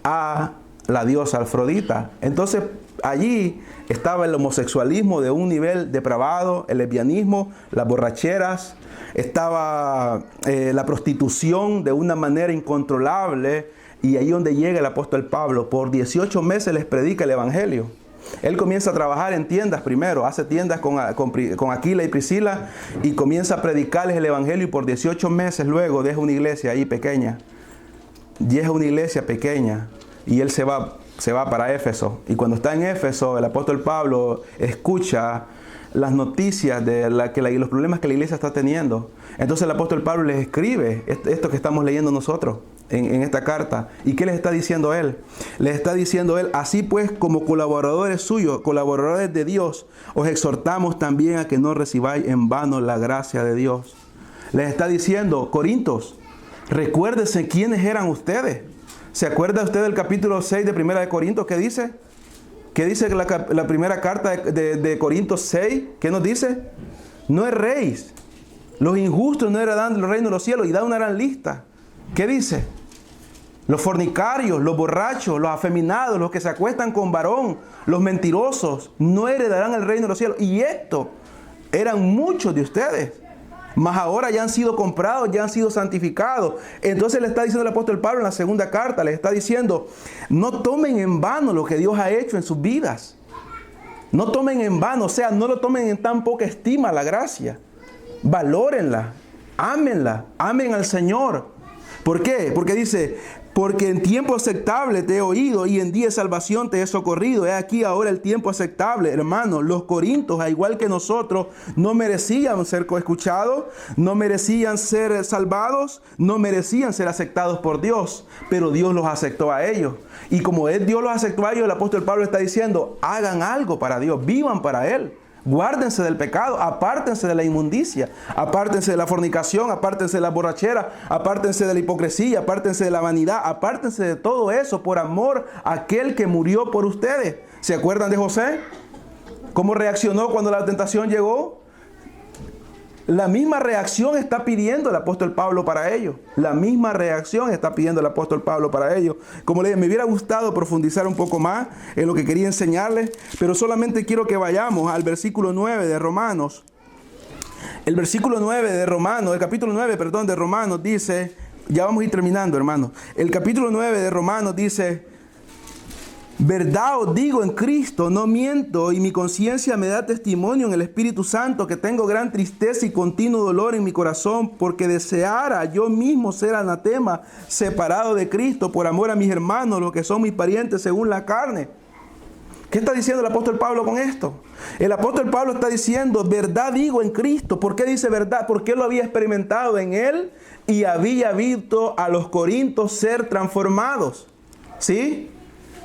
Speaker 1: a la diosa Afrodita. Entonces allí estaba el homosexualismo de un nivel depravado, el lesbianismo, las borracheras, estaba la prostitución de una manera incontrolable. Y ahí donde llega el apóstol Pablo, por 18 meses les predica el evangelio. Él comienza a trabajar en tiendas primero, hace tiendas con Aquila y Priscila y comienza a predicarles el evangelio y por 18 meses luego deja una iglesia ahí pequeña. Deja una iglesia pequeña y él se va para Éfeso. Y cuando está en Éfeso, el apóstol Pablo escucha las noticias de los problemas que la iglesia está teniendo. Entonces el apóstol Pablo les escribe esto que estamos leyendo nosotros en esta carta. ¿Y qué les está diciendo él? Les está diciendo él: así pues, como colaboradores suyos, colaboradores de Dios, os exhortamos también a que no recibáis en vano la gracia de Dios. Les está diciendo: Corintios, recuérdense quiénes eran ustedes. ¿Se acuerda usted del capítulo 6 de Primera de Corintios? ¿Qué dice? ¿Qué dice la primera carta de Corintios 6? ¿Qué nos dice? No erréis. Los injustos no heredarán el reino de los cielos y da una gran lista. ¿Qué dice? Los fornicarios, los borrachos, los afeminados, los que se acuestan con varón, los mentirosos, no heredarán el reino de los cielos. Y esto eran muchos de ustedes. Mas ahora ya han sido comprados, ya han sido santificados. Entonces le está diciendo el apóstol Pablo en la segunda carta, le está diciendo, no tomen en vano lo que Dios ha hecho en sus vidas. No tomen en vano, o sea, no lo tomen en tan poca estima la gracia. Valórenla, ámenla, amen al Señor. ¿Por qué? Porque dice, porque en tiempo aceptable te he oído y en día de salvación te he socorrido. He aquí ahora el tiempo aceptable. Hermanos, los corintios, al igual que nosotros, no merecían ser escuchados, no merecían ser salvados, no merecían ser aceptados por Dios, pero Dios los aceptó a ellos. Y como Dios los aceptó a ellos, el apóstol Pablo está diciendo, hagan algo para Dios, vivan para Él. Guárdense del pecado, apártense de la inmundicia, apártense de la fornicación, apártense de la borrachera, apártense de la hipocresía, apártense de la vanidad, apártense de todo eso por amor a aquel que murió por ustedes. ¿Se acuerdan de José? ¿Cómo reaccionó cuando la tentación llegó? La misma reacción está pidiendo el apóstol Pablo para ellos. La misma reacción está pidiendo el apóstol Pablo para ellos. Como les dije, me hubiera gustado profundizar un poco más en lo que quería enseñarles, pero solamente quiero que vayamos al versículo 9 de Romanos. El versículo 9 de Romanos, el capítulo 9, perdón, de Romanos dice, ya vamos a ir terminando, hermanos. El capítulo 9 de Romanos dice, verdad os digo en Cristo, no miento, y mi conciencia me da testimonio en el Espíritu Santo que tengo gran tristeza y continuo dolor en mi corazón, porque deseara yo mismo ser anatema, separado de Cristo, por amor a mis hermanos, los que son mis parientes según la carne. ¿Qué está diciendo el apóstol Pablo con esto? El apóstol Pablo está diciendo, verdad digo en Cristo. ¿Por qué dice verdad? Porque él lo había experimentado en él y había visto a los corintios ser transformados. ¿Sí?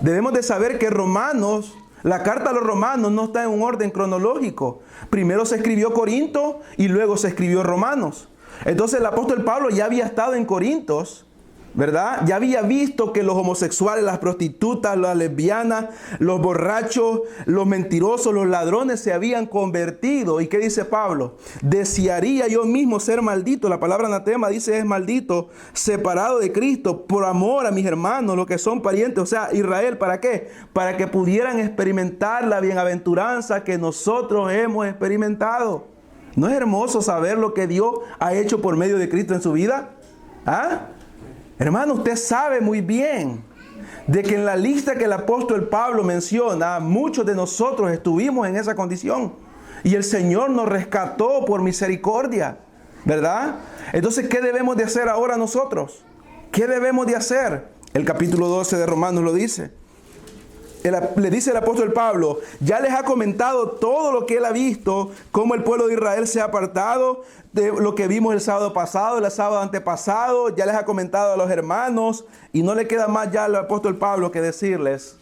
Speaker 1: Debemos de saber que Romanos, la carta a los Romanos no está en un orden cronológico. Primero se escribió Corinto y luego se escribió Romanos. Entonces el apóstol Pablo ya había estado en Corintios, ¿verdad? Ya había visto que los homosexuales, las prostitutas, las lesbianas, los borrachos, los mentirosos, los ladrones se habían convertido. ¿Y qué dice Pablo? Desearía yo mismo ser maldito. La palabra anatema dice es maldito, separado de Cristo, por amor a mis hermanos, los que son parientes, o sea, Israel. ¿Para qué? Para que pudieran experimentar la bienaventuranza que nosotros hemos experimentado. ¿No es hermoso saber lo que Dios ha hecho por medio de Cristo en su vida? ¿Ah? Hermano, usted sabe muy bien de que en la lista que el apóstol Pablo menciona, muchos de nosotros estuvimos en esa condición. Y el Señor nos rescató por misericordia, ¿verdad? Entonces, ¿qué debemos de hacer ahora nosotros? ¿Qué debemos de hacer? El capítulo 12 de Romanos lo dice. Le dice el apóstol Pablo, ya les ha comentado todo lo que él ha visto, cómo el pueblo de Israel se ha apartado, de lo que vimos el sábado pasado, el sábado antepasado, ya les ha comentado a los hermanos, y no le queda más ya al apóstol Pablo que decirles,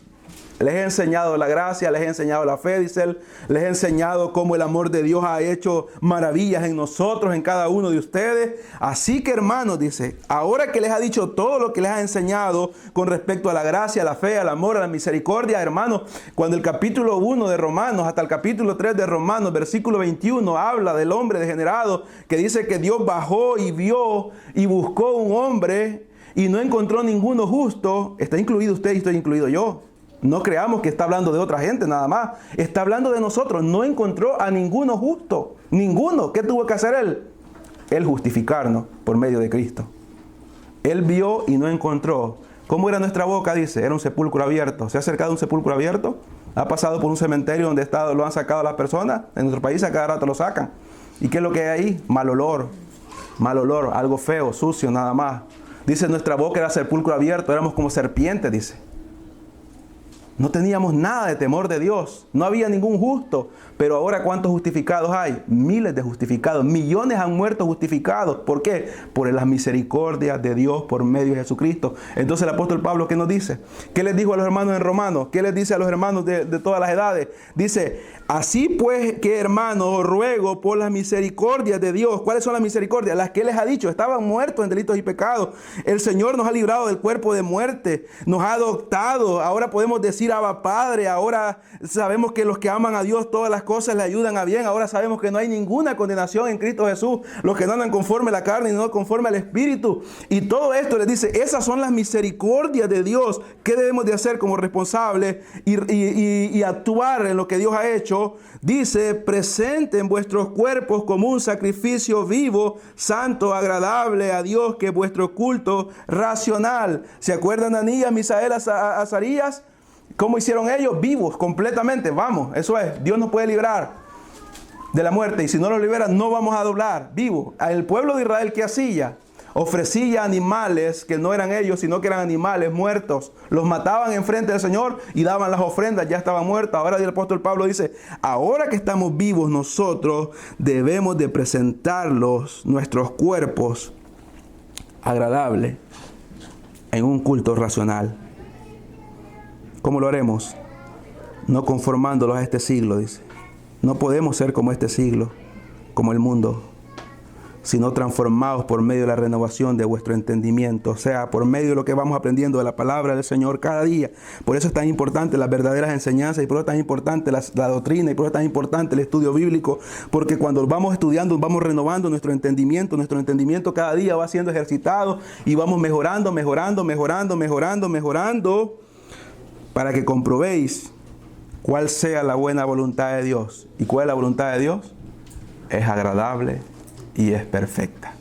Speaker 1: les he enseñado la gracia, les he enseñado la fe, dice él, les he enseñado cómo el amor de Dios ha hecho maravillas en nosotros, en cada uno de ustedes. Así que, hermanos, dice, ahora que les ha dicho todo lo que les ha enseñado con respecto a la gracia, a la fe, al amor, a la misericordia, hermanos, cuando el capítulo 1 de Romanos hasta el capítulo 3 de Romanos, versículo 21, habla del hombre degenerado, que dice que Dios bajó y vio y buscó un hombre y no encontró ninguno justo. Está incluido usted y estoy incluido yo. No creamos que está hablando de otra gente nada más. Está hablando de nosotros. No encontró a ninguno justo. Ninguno. ¿Qué tuvo que hacer él? Él justificarnos por medio de Cristo. Él vio y no encontró. ¿Cómo era nuestra boca? Dice, era un sepulcro abierto. ¿Se ha acercado a un sepulcro abierto? ¿Ha pasado por un cementerio donde lo han sacado las personas? En nuestro país a cada rato lo sacan. ¿Y qué es lo que hay ahí? Mal olor. Mal olor. Algo feo, sucio, nada más. Dice, nuestra boca era sepulcro abierto. Éramos como serpientes, dice. No teníamos nada de temor de Dios. No había ningún justo. Pero ahora, ¿cuántos justificados hay? Miles de justificados. Millones han muerto justificados. ¿Por qué? Por las misericordias de Dios por medio de Jesucristo. Entonces el apóstol Pablo, ¿qué nos dice? ¿Qué les dijo a los hermanos en Romanos? ¿Qué les dice a los hermanos de todas las edades? Dice, así pues que, hermanos, os ruego por las misericordias de Dios. ¿Cuáles son las misericordias? Las que Él les ha dicho. Estaban muertos en delitos y pecados. El Señor nos ha librado del cuerpo de muerte. Nos ha adoptado. Ahora podemos decir decir Abba Padre. Ahora sabemos que los que aman a Dios todas las cosas le ayudan a bien. Ahora sabemos que no hay ninguna condenación en Cristo Jesús. Los que no andan conforme a la carne y no conforme al Espíritu. Y todo esto les dice, esas son las misericordias de Dios. ¿Qué debemos de hacer como responsables y actuar en lo que Dios ha hecho? Dice, presenten vuestros cuerpos como un sacrificio vivo, santo, agradable a Dios, que es vuestro culto racional. ¿Se acuerdan de Anías, Misael, Azarías? ¿Cómo hicieron ellos? Vivos, completamente. Vamos, eso es. Dios nos puede librar de la muerte. Y si no nos libera, no vamos a doblar. Vivo. El pueblo de Israel, ¿qué hacía? Ofrecía animales que no eran ellos, sino que eran animales muertos. Los mataban enfrente del Señor y daban las ofrendas, ya estaban muertos. Ahora el apóstol Pablo dice, ahora que estamos vivos nosotros, debemos de presentarlos, nuestros cuerpos, agradables, en un culto racional. ¿Cómo lo haremos? No conformándolos a este siglo, dice. No podemos ser como este siglo, como el mundo, sino transformados por medio de la renovación de vuestro entendimiento, o sea, por medio de lo que vamos aprendiendo de la palabra del Señor cada día. Por eso es tan importante las verdaderas enseñanzas, y por eso es tan importante la doctrina, y por eso es tan importante el estudio bíblico, porque cuando vamos estudiando, vamos renovando nuestro entendimiento cada día va siendo ejercitado, y vamos mejorando, para que comprobéis cuál sea la buena voluntad de Dios. ¿Y cuál es la voluntad de Dios? Es agradable y es perfecta.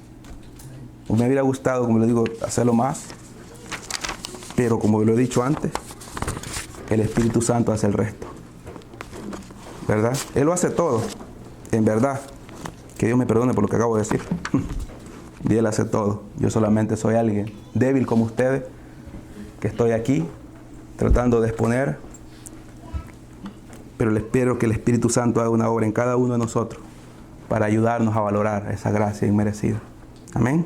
Speaker 1: Me hubiera gustado, como le digo, hacerlo más, pero como lo he dicho antes, el Espíritu Santo hace el resto, ¿verdad? Él lo hace todo, en verdad. Que Dios me perdone por lo que acabo de decir. Y Él hace todo. Yo solamente soy alguien débil como ustedes, que estoy aquí tratando de exponer, pero le espero que el Espíritu Santo haga una obra en cada uno de nosotros para ayudarnos a valorar esa gracia inmerecida. Amén.